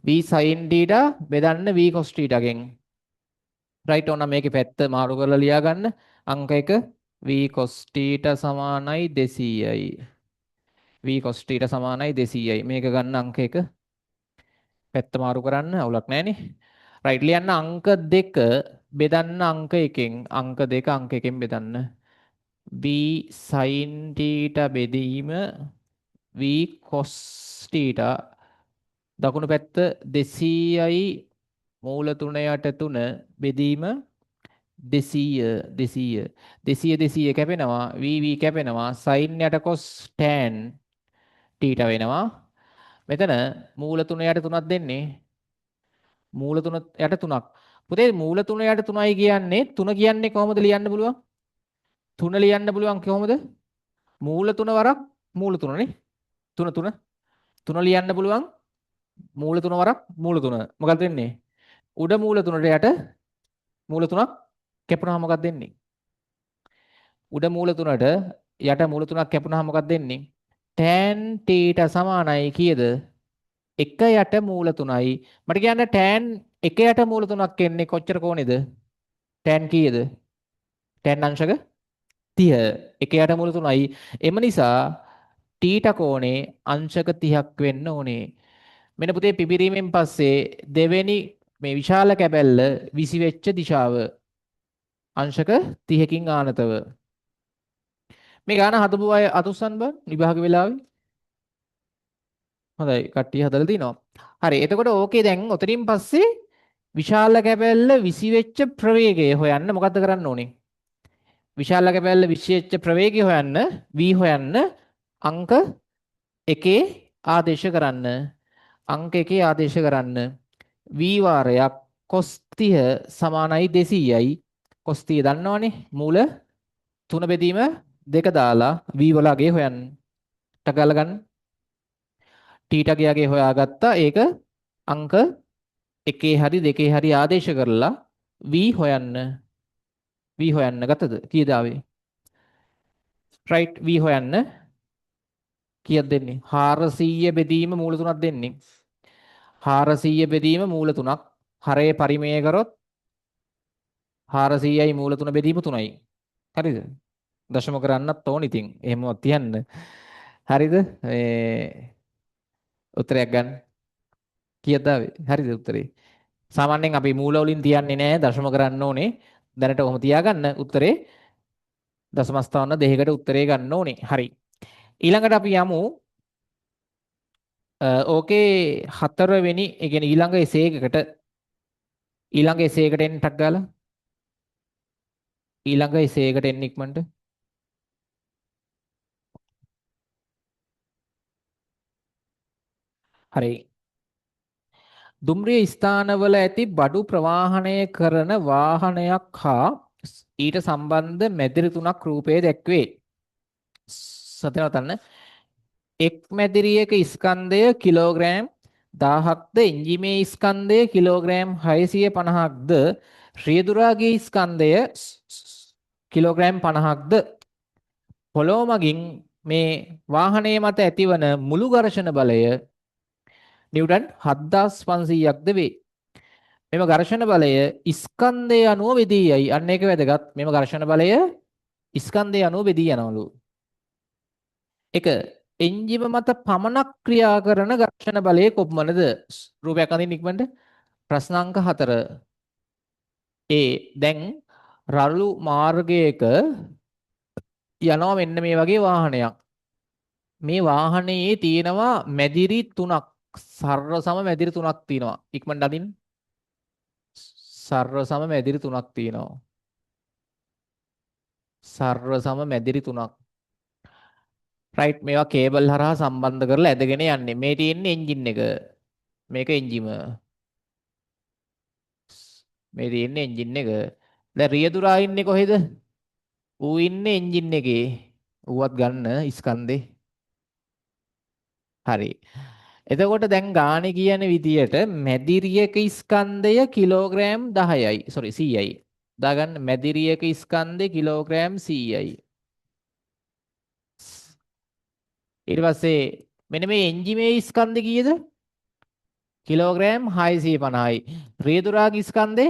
v sin θ බෙදන්න v cos θ ගෙන්. රයිට් ඕන මේකේ පැත්ත මාරු කරලා ලියා ගන්න. අංක 1 v cos θ සමානයි 200යි. v cos θ සමානයි 200යි. මේක ගන්න අංක 1 පැත්ත මාරු කරන්න අවුලක් නැහැනේ. රයිට් ලියන්න අංක 2 බෙදන්න අංක 1කින් අංක 2 අංක 1කින් බෙදන්න. v sin θ බෙදීම v cos θ දකුණු පැත්ත 200යි මූල 3 යට 3 බෙදීම 200 200 200 200 කැපෙනවා v v කැපෙනවා sin යට cos tan θ වෙනවා. මෙතන මූල 3 යට 3ක් දෙන්නේ මූල 3 යට 3ක්. පුතේ මූල 3 යට 3යි කියන්නේ 3 කියන්නේ කොහොමද ලියන්න පුළුවන්? 3 ලියන්න පුළුවන් කොහොමද? මූල 3 වරක් මූල 3 නේ. 3 3 3 ලියන්න පුළුවන් මූල 3 වරක් මූල 3. මොකක්ද වෙන්නේ? උඩ මූල 3ට යට මූල 3ක් කැපුණාම මොකක්ද වෙන්නේ? උඩ මූල 3ට යට මූල 3ක් කැපුණාම මොකක්ද වෙන්නේ? tan θ සමානයි කීයද? 1 යට මූල 3යි. මට කියන්න tan 1 යට මූල 3ක් එන්නේ කොච්චර කෝණෙද? tan කීයද? tan අංශක 30. 1 යට මූල 3යි. එම නිසා θ කෝණේ අංශක 30ක් වෙන්න ඕනේ. මෙන්න පුතේ පිබිරීමෙන් පස්සේ දෙවෙනි මේ විශාල කැබැල්ල විසි වෙච්ච දිශාව අංශක 30කින් ආනතව. මේ ගාන හදපු අය අතුස්සන් බං විභාග වෙලාවේ. හොඳයි කට්ටිය හදලා තිනවා. හරි එතකොට ඕකේ දැන් ඔතනින් පස්සේ විශාල කැබැල්ල විසි වෙච්ච ප්‍රවේගය හොයන්න මොකද්ද කරන්න ඕනේ? විශාල කැබැල්ල විසි වෙච්ච ප්‍රවේගය හොයන්න v හොයන්න අංක 1 ආදේශ කරන්න. අංක 1 ආදේශ කරන්න. v වාරයක් cos 30 සමානයි 200යි. cos 30 දන්නවනේ මූල 3 බෙදීම 2 දාලා v වල අගේ හොයන්න. ටගල ගන්න. θ ගියාගේ හොයාගත්තා. ඒක අංක 1 හරි 2 හරි ආදේශ කරලා v හොයන්න. v හොයන්න ගත්තද? කීයද ආවේ? right v හොයන්න කීයක් දෙන්නේ? 400 බෙදීම මූල 3ක් දෙන්නේ. 400 බෙදීම මූල 3ක් හරේ පරිමේය කරොත් 400යි මූල 3 බෙදීම 3යි. හරිද? දශම කරන්නත් ඕන ඉතින්. එහෙමවත් තියන්න. හරිද? මේ උත්තරයක් ගන්න. කීයද ආවේ? හරිද උත්තරේ? සාමාන්‍යයෙන් අපි මූල වලින් තියන්නේ නැහැ දශම කරන්න ඕනේ. දැනට ඔහොම තියාගන්න උත්තරේ දශම ස්ථාන දෙකකට උත්තරේ ගන්න ඕනේ. හරි. ඊළඟට අපි යමු ඕකේ හතරවෙනි ඒ කියන්නේ ඊළඟ එසේයකට එන්න ටක් ගාලා ඊළඟ එසේයකට එන්න ඉක්මනට. හරි. දුම්රිය ස්ථානවල ඇති බඩු ප්‍රවාහනය කරන වාහනයක් හා ඊට සම්බන්ධ මැදිරි තුනක් රූපයේ දැක්වේ. සතනතන්න එක් මැදිරියක ස්කන්ධය කිලෝග්‍රෑම් 1000ක්ද එන්ජිමේ ස්කන්ධය කිලෝග්‍රෑම් 650ක්ද රියදුරාගේ ස්කන්ධය කිලෝග්‍රෑම් 50ක්ද පොළොව මගින් මේ වාහනයේ මත ඇතිවන මුළු ඝර්ෂණ බලය නිව්ටන් 7500ක්ද වේ. මෙම ඝර්ෂණ බලය ස්කන්ධය අනුව බෙදී යයි. අන්න ඒක වැදගත්. මෙම ඝර්ෂණ බලය ස්කන්ධය අනුව බෙදී යනවලු. එක එන්ජිම මත පමණක් ක්‍රියා කරන ඝර්ෂණ බලයේ කොපමණද? රූපයක් අඳින්න ඉක්මනට ප්‍රශ්නාංක 4. දැන් රළු මාර්ගයක යනවා මෙන්න මේ වගේ වාහනයක්. මේ වාහනයේ තියෙනවා මැදිරි තුනක්. සර්ව සම මැදිරි තුනක් තියෙනවා. ඉක්මනට අඳින්න. සර්ව සම මැදිරි තුනක් තියෙනවා. සර්ව සම මැදිරි තුනක්. රයිට් මේවා කේබල් හරහා සම්බන්ධ කරලා ඇදගෙන යන්නේ. මේ තියෙන්නේ එන්ජින් එක. මේක එන්ජිම. මේ තියෙන්නේ එන්ජින් එක. දැන් රියදුරා ඉන්නේ කොහෙද? ඌ ඉන්නේ එන්ජින් එකේ. ඌවත් ගන්න ස්කන්ධේ. හරි. එතකොට දැන් ගානේ කියන විදියට මැදිරියක ස්කන්ධය කිලෝග්‍රෑම් 10යි. sorry 100යි. දාගන්න මැදිරියක ස්කන්ධය කිලෝග්‍රෑම් 100යි. ඊට පස්සේ මෙන්න මේ එන්ජිමේ ස්කන්ධය කීයද? කිලෝග්‍රෑම් 650යි. රියදුරාගේ ස්කන්ධය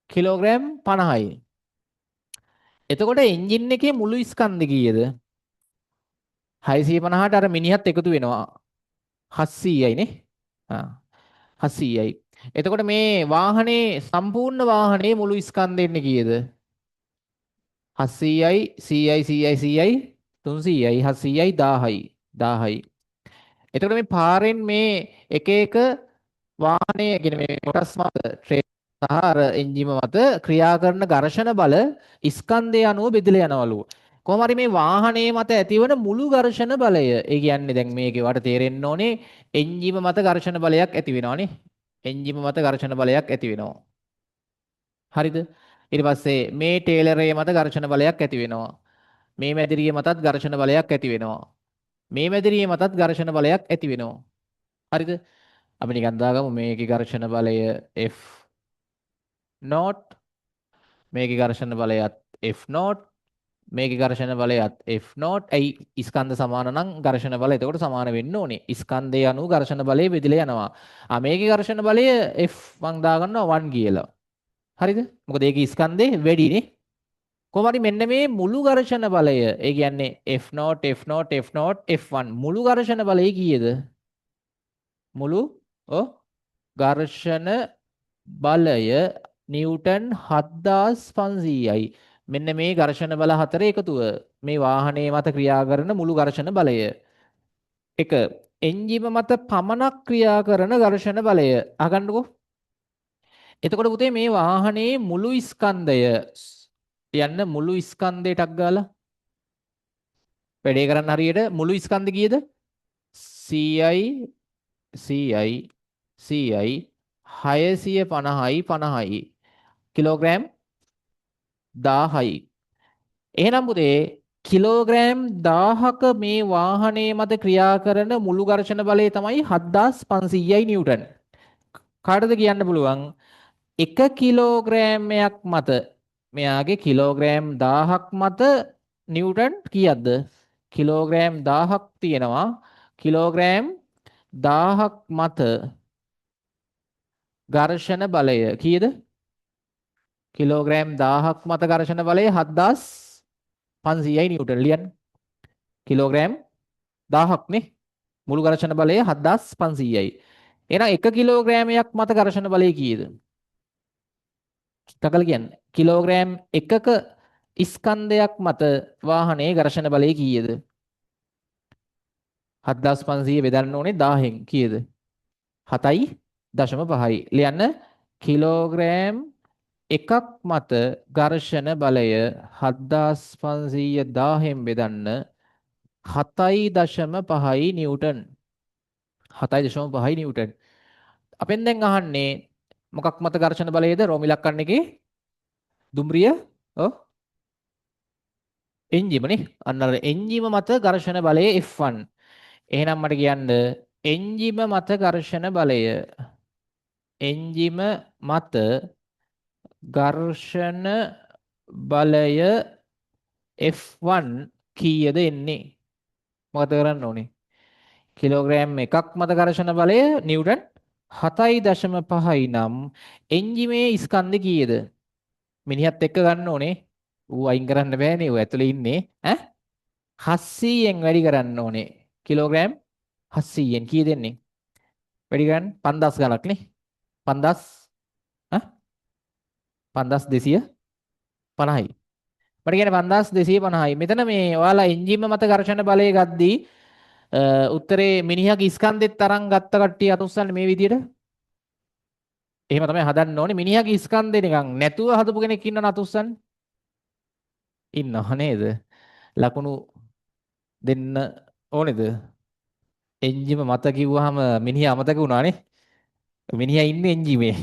කිලෝග්‍රෑම් 50යි. එතකොට එන්ජින් එකේ මුළු ස්කන්ධය කීයද? 650ට අර මිනිහත් එකතු වෙනවා. 700යි නේ. 700යි. එතකොට මේ වාහනේ සම්පූර්ණ වාහනේ මුළු ස්කන්ධෙන්නේ කීයද? 700යි 100යි 300යි 700යි 1000යි 1000යි. එතකොට මේ පාරෙන් මේ එක එක වාහනයේ කියන මේ කොටස් මත ට්‍රේන් සහ අර එන්ජිම මත ක්‍රියා කරන ඝර්ෂණ බල ස්කන්ධය අනුව බෙදලා යනවලු. කොහොම හරි මේ වාහනයේ මත ඇතිවන මුළු ඝර්ෂණ බලය. ඒ කියන්නේ දැන් මේකේ වට තේරෙන්න ඕනේ එන්ජිම මත ඝර්ෂණ බලයක් ඇති වෙනවනේ. එන්ජිම මත ඝර්ෂණ බලයක් ඇති වෙනවා. හරිද? ඊට පස්සේ මේ ටේලරයේ මත ඝර්ෂණ බලයක් ඇති වෙනවා. මේ මැදිරිය මතත් ඝර්ෂණ බලයක් ඇති වෙනවා. මේ මැදිරිය මතත් ඝර්ෂණ බලයක් ඇති වෙනවා. හරිද? අපි නිකන් දාගමු මේකේ ඝර්ෂණ බලය F not මේකේ ඝර්ෂණ බලයත් F not මේකේ ඝර්ෂණ බලයත් F not ඇයි ස්කන්ධ සමාන නම් ඝර්ෂණ බල එතකොට සමාන වෙන්න ඕනේ ස්කන්ධය අනුව ඝර්ෂණ බලය බෙදලා යනවා මේකේ ඝර්ෂණ බලය F මං දාගන්නවා 1 කියලා හරිද මොකද ඒකේ ස්කන්ධේ වැඩිනේ කොහොම හරි මෙන්න මේ මුළු ඝර්ෂණ බලය ඒ කියන්නේ F not F not F not F1 මුළු ඝර්ෂණ බලය කීයද මුළු ඝර්ෂණ බලය නිව්ටන් 7500යි. මෙන්න මේ ඝර්ෂණ බල හතර එකතුව මේ වාහනේ මත ක්‍රියා කරන මුළු ඝර්ෂණ බලය. එක එන්ජිම මත පමණක් ක්‍රියා කරන ඝර්ෂණ බලය. අහගන්නකෝ. එතකොට පුතේ මේ වාහනේ මුළු ස්කන්ධය යන්න මුළු ස්කන්ධයටක් ගාලා වැඩේ කරන්න හරියට මුළු ස්කන්ධ කීයද 100යි 100යි 100යි 650යි 50යි කිලෝග්‍රෑම් 1000යි. එහෙනම් පුතේ කිලෝග්‍රෑම් 1000ක මේ වාහනේ මත ක්‍රියා කරන මුළු ඝර්ෂණ බලය තමයි 7500යි නිව්ටන්. කාටද කියන්න පුළුවන් 1 කිලෝග්‍රෑමයක් මත මෙයාගේ කිලෝග්‍රෑම් 1000ක් මත නිව්ටන් කීයක්ද? කිලෝග්‍රෑම් 1000ක් තියෙනවා. කිලෝග්‍රෑම් 1000ක් මත ඝර්ෂණ බලය කීයද? කිලෝග්‍රෑම් 1000ක් මත ඝර්ෂණ බලය 7500යි නිව්ටන් ලියන්න. කිලෝග්‍රෑම් 1000ක් නේ. මුළු ඝර්ෂණ බලය 7500යි. එහෙනම් 1 කිලෝග්‍රෑමයක් මත ඝර්ෂණ බලය කීයද? තකල කියන්නේ. කිලෝග්‍රෑම් 1ක ස්කන්ධයක් මත වාහනයේ ඝර්ෂණ බලය කීයද? 7500 බෙදන්න ඕනේ 1000න් කීයද? 7.5යි. ලියන්න කිලෝග්‍රෑම් එකක් මත ඝර්ෂණ බලය 7500 1000න් බෙදන්න 7.5යි නිව්ටන් 7.5යි නිව්ටන් අපෙන් දැන් අහන්නේ මොකක් මත ඝර්ෂණ බලයද රෝම ඉලක්කන්න එකේ දුම්රිය ඔව් එන්ජිමනේ. අන්න අර එන්ජිම මත ඝර්ෂණ බලය F1. එහෙනම් මට කියන්න එන්ජිම මත ඝර්ෂණ බලය. එන්ජිම මත ඝර්ෂණ බලය F1 කීයද එන්නේ? මොකද කරන්න ඕනේ? කිලෝග්‍රෑම් එකක් මත ඝර්ෂණ බලය නිව්ටන් 7.5යි නම් එන්ජිමේ ස්කන්ධය කීයද? මිනිහත් එක්ක ගන්න ඕනේ. ඌ අයින් කරන්න බෑනේ. ඌ ඇතුලේ ඉන්නේ. ඈ 700න් වැඩි කරන්න ඕනේ. කිලෝග්‍රෑම් 700න් කී දෙන්නේ? වැඩි කරන්න 5000 ගණක් නේ. 5000 ඈ 5250යි. මට කියන්නේ 5250යි. මෙතන මේ ඔයාලා එන්ජිම මත ඝර්ෂණ බලය ගද්දී උත්තරේ මිනිහගේ ස්කන්ධෙත් තරම් ගත්ත කට්ටිය අතුස්සන්නේ මේ විදියට. එහෙම තමයි හදන්න ඕනේ. මිනිහගේ ස්කන්ධේ නිකන් නැතුව හදපු කෙනෙක් ඉන්නව අතුස්සන්නේ. ඉන්නව නේද? ලකුණු දෙන්න ඕනේද? එන්ජිම මත කිව්වහම මිනිහා අමතක වුණානේ. මිනිහා ඉන්නේ එන්ජිමේ.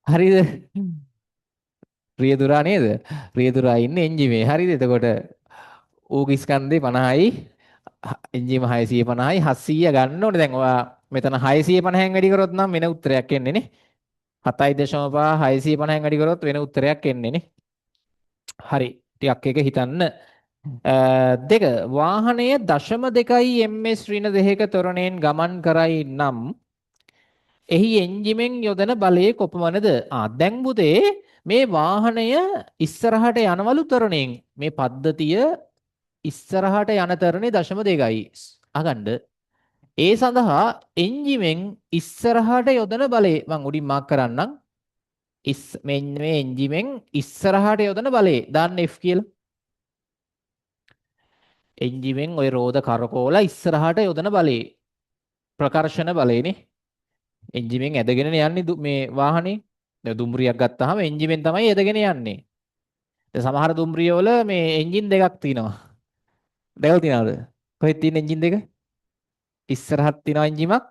හරිද? රියදුරා නේද? රියදුරා ඉන්නේ එන්ජිමේ. හරිද? එතකොට ඌගේ ස්කන්ධේ 50යි එන්ජිම 650යි 700 ගන්න ඕනේ. දැන් ඔයා මෙතන 650න් වැඩි කරොත් නම් වෙන උත්තරයක් එන්නේ නේ. 7.5 650න් වැඩි කරොත් වෙන උත්තරයක් එන්නේ නේ. හරි. ටිකක් එක හිතන්න. දෙක වාහනය 0.2 ms ඍණ දෙකක ත්වරණයෙන් ගමන් කරයි නම් එහි එන්ජිමෙන් යොදන බලය කොපමණද? දැන් පුතේ මේ වාහනය ඉස්සරහට යනවලු ත්වරණයෙන්. මේ පද්ධතිය ඉස්සරහට යන තරණේ 0.2යි. අගන්න. ඒ සඳහා එන්ජිමෙන් ඉස්සරහට යොදන බලය මම උඩින් මාක් කරන්නම්. මෙන්න මේ එන්ජිමෙන් ඉස්සරහට යොදන බලය දාන්න F කියලා. එන්ජිමෙන් ওই රෝද කරකෝලා ඉස්සරහට යොදන බලය ප්‍රකර්ෂණ බලයනේ. එන්ජිමෙන් ඇදගෙන යන්නේ මේ වාහනේ. දැන් දුම්රියක් ගත්තාම එන්ජිමෙන් තමයි ඇදගෙන යන්නේ. දැන් සමහර දුම්රිය වල මේ එන්ජින් දෙකක් තියෙනවා. දැකලා තියෙනවද? කොහෙද තියෙන එන්ජින් දෙක? ඉස්සරහත් තියෙනවා එන්ජිමක්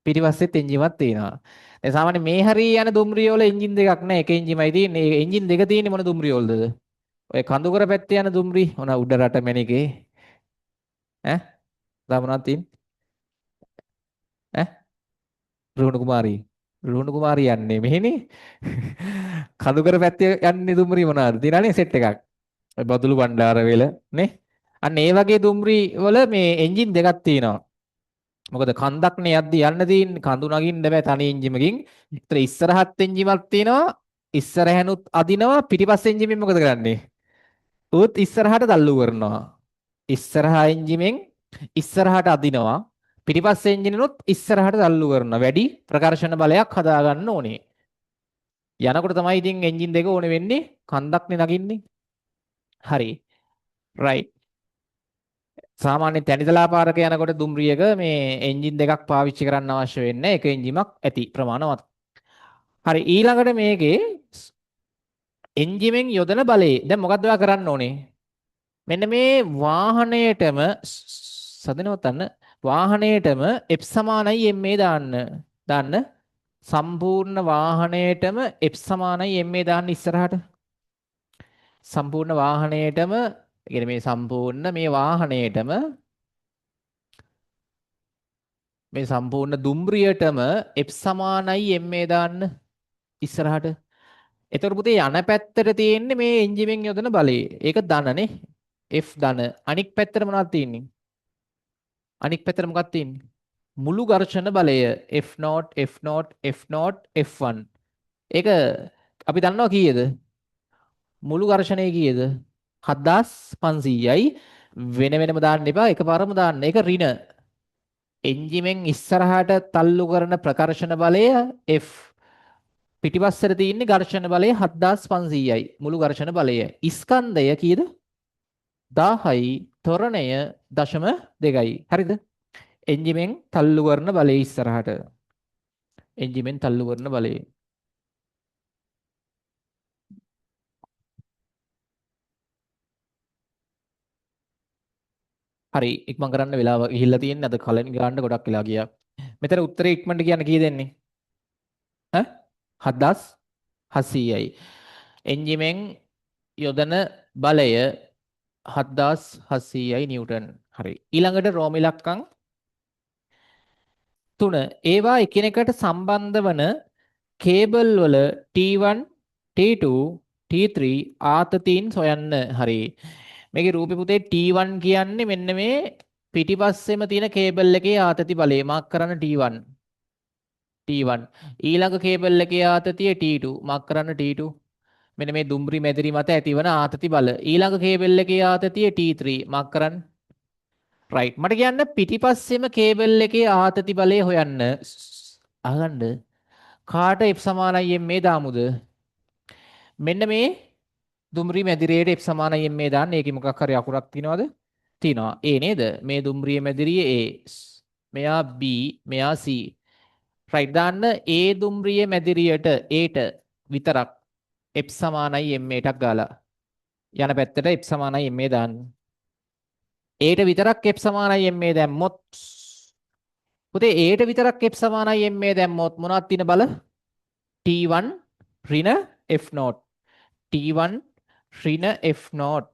පිටිපස්සෙත් එන්ජිමක් තියෙනවා. දැන් සාමාන්‍ය මේ හරිය යන දුම්රිය වල එන්ජින් දෙකක් නැහැ. එක එන්ජිමයි තියෙන්නේ. ඒ එන්ජින් දෙක තියෙන්නේ මොන දුම්රිය වලද? ඔය කඳුකර පැත්තේ යන දුම්රි මොන උඩ රට මැනිකේ ඈ දා මොනවද තියෙන්නේ? ඈ රුහුණු කුමාරී. රුහුණු කුමාරී යන්නේ මෙහෙනේ. කඳුකර පැත්තේ යන්නේ දුම්රි මොනවාද? තියෙනනේ සෙට් එකක්. ඔය බදුළු බණ්ඩාර වේල නේ. අන්න ඒ වගේ දුම්රි වල මේ එන්ජින් දෙකක් තියෙනවා. මොකද කන්දක්නේ යද්දි යන්න තියෙන්නේ කඳු නගින්න බෑ තනි එන්ජිමකින්. ඒතර ඉස්සරහත් එන්ජිමක් තියෙනවා. ඉස්සරහැනුත් අදිනවා පිටිපස්ස එන්ජිමෙන් මොකද කරන්නේ? ඌත් ඉස්සරහට තල්ලු කරනවා. ඉස්සරහා එන්ජිමෙන් ඉස්සරහට අදිනවා. පිටිපස්ස එන්ජිනුත් ඉස්සරහට තල්ලු කරනවා. වැඩි ප්‍රකර්ෂණ බලයක් හදාගන්න ඕනේ. යනකොට තමයි ඉතින් එන්ජින් දෙක ඕනේ වෙන්නේ. කන්දක්නේ නගින්නේ. හරි. right. සාමාන්‍ය තැනිතලා පාරක යනකොට දුම්රියක මේ එන්ජින් දෙකක් පාවිච්චි කරන්න අවශ්‍ය වෙන්නේ එක එන්ජිමක් ඇති ප්‍රමාණවත්. හරි ඊළඟට මේකේ එන්ජිමෙන් යොදන බලය. දැන් මොකද්ද ඔයා කරන්න ඕනේ? මෙන්න මේ වාහනයේටම සදනවතන්න වාහනයේටම F සමානයි ma දාන්න. දාන්න සම්පූර්ණ වාහනයේටම F සමානයි ma දාන්න ඉස්සරහට. සම්පූර්ණ වාහනයේටම කියන්නේ මේ සම්පූර්ණ මේ වාහනයේටම මේ සම්පූර්ණ දුම්රියටම F සමානයි ma දාන්න ඉස්සරහට. එතකොට පුතේ යන පැත්තට තියෙන්නේ මේ එන්ජිමෙන් යොදන බලය. ඒක ධනනේ. F ධන. අනික් පැත්තට මොනවද තියෙන්නේ? අනික් පැත්තට මොකක්ද තියෙන්නේ? මුළු ඝර්ෂණ බලය F0 F0 F0 F1. ඒක අපි දන්නවා කීයද? මුළු ඝර්ෂණය කීයද? 7500යි. වෙන වෙනම දාන්න එපා. එකපාරම දාන්න. ඒක ඍණ. එන්ජිමෙන් ඉස්සරහට තල්ලු කරන ප්‍රකර්ෂණ බලය F. පිටිපස්සට තියෙන්නේ ඝර්ෂණ බලය 7500යි. මුළු ඝර්ෂණ බලය. ස්කන්ධය කීයද? 1000යි. ත්වරණය 0.2යි. හරිද? එන්ජිමෙන් තල්ලු කරන බලය ඉස්සරහට. එන්ජිමෙන් තල්ලු කරන බලය. හරි ඉක්මන් කරන්න වෙලාව ගිහිල්ලා තියෙන්නේ. අද කලින් ගාන්න ගොඩක් වෙලා ගියා. මෙතන උත්තරේ ඉක්මනට කියන්න කී දෙන්නේ? ඈ 7700යි. එන්ජිමෙන් යොදන බලය 7700යි නිව්ටන්. හරි. ඊළඟට රෝම ඉලක්කම් 3. ඒවා එකිනෙකට සම්බන්ධ වන කේබල් වල T1, T2, T3 ආතතීන් සොයන්න. හරි. මේකේ රූපේ පුතේ T1 කියන්නේ මෙන්න මේ පිටිපස්සෙම තියෙන කේබල් එකේ ආතති බලය. මාක් කරන්න T1. T1. ඊළඟ කේබල් එකේ ආතතිය T2. මාක් කරන්න T2. මෙන්න මේ දුම්රිය මැදිරි මත ඇතිවන ආතති බල. ඊළඟ කේබල් එකේ ආතතිය T3. මාක් කරන්න. රයිට්. මට කියන්න පිටිපස්සෙම කේබල් එකේ ආතති බලය හොයන්න. අහගන්න. කාට F සමානයි මේ දාමුද? මෙන්න මේ දුම්රිය මැදිරියට F සමානයි මේ දාන්න. ඒකේ මොකක් හරි අකුරක් තියනවද? තියනවා. A නේද? මේ දුම්රිය මැදිරිය A. මෙයා B, මෙයා C. රයිට් දාන්න A දුම්රිය මැදිරියට Aට විතරක් F සමානයි ma ටක් ගාලා. යන පැත්තට F සමානයි ma දාන්න. Aට විතරක් F සමානයි ma දැම්මොත් පුතේ Aට විතරක් F සමානයි ma දැම්මොත් මොනවද තියෙන බල? T1 ඍණ F0. T1 ඍණ F0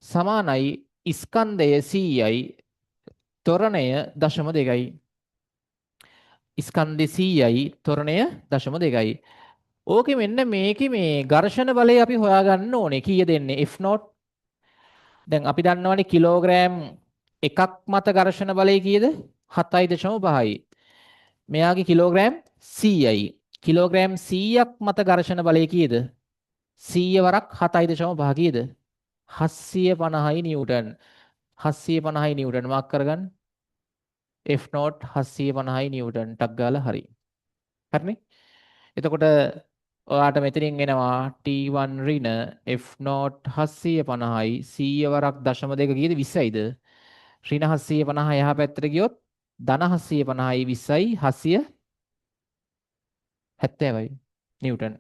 සමානයි ස්කන්ධය Cයි ත්වරණය 0.2යි. ස්කන්ධය Cයි ත්වරණය 0.2යි. ඕකේ මෙන්න මේකේ මේ ඝර්ෂණ බලය අපි හොයාගන්න ඕනේ. කීය දෙන්නේ F0. දැන් අපි දන්නවනේ කිලෝග්‍රෑම් එකක් මත ඝර්ෂණ බලය කීයද? 7.5යි. මෙයාගේ කිලෝග්‍රෑම් 100යි. කිලෝග්‍රෑම් 100ක් මත ඝර්ෂණ බලය කීයද? 100 වරක් 7.5 කීයද? 750යි නිව්ටන්. 750යි නිව්ටන් මාක් කරගන්න. F0 750යි නිව්ටන් ටක් ගාලා හරි. හරිනේ? එතකොට ඔයාට මෙතනින් එනවා T1 ඍණ F0 750යි 100 වරක් 0.2 කීයද 20යිද? ඍණ 750 එහා පැත්තට ගියොත් ධන 750යි 20යි 770යි නිව්ටන්.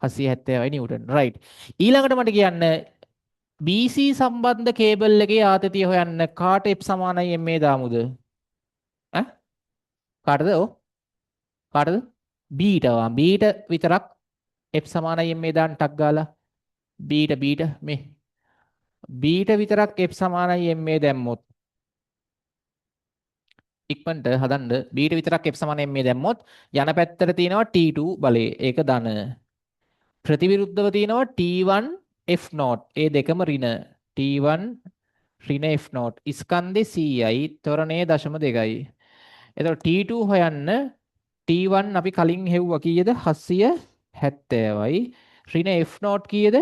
770යි නිව්ටන්. රයිට්. ඊළඟට මට කියන්න BC සම්බන්ධ කේබල් එකේ ආතතිය හොයන්න කාට F සමානයි ma දාමුද? ඈ කාටද? ඔව්. කාටද? B ට. B ට විතරක් F සමානයි ma දාන්න ටක් ගාලා. B ට මේ B ට විතරක් F සමානයි ma දැම්මොත් ඉක්මනට හදන්න B ට විතරක් F සමානයි ma දැම්මොත් යන පැත්තට තියෙනවා T2 බලය. ඒක ධන. ප්‍රතිවිරුද්ධව තියෙනවා T1 F0. ඒ දෙකම ඍණ. T1 ඍණ F0. ස්කන්ධේ Cයි ත්වරණය 0.2යි. එතකොට T2 හොයන්න T1 අපි කලින් හෙව්වා කීයද? 770යි. ඍණ F0 කීයද?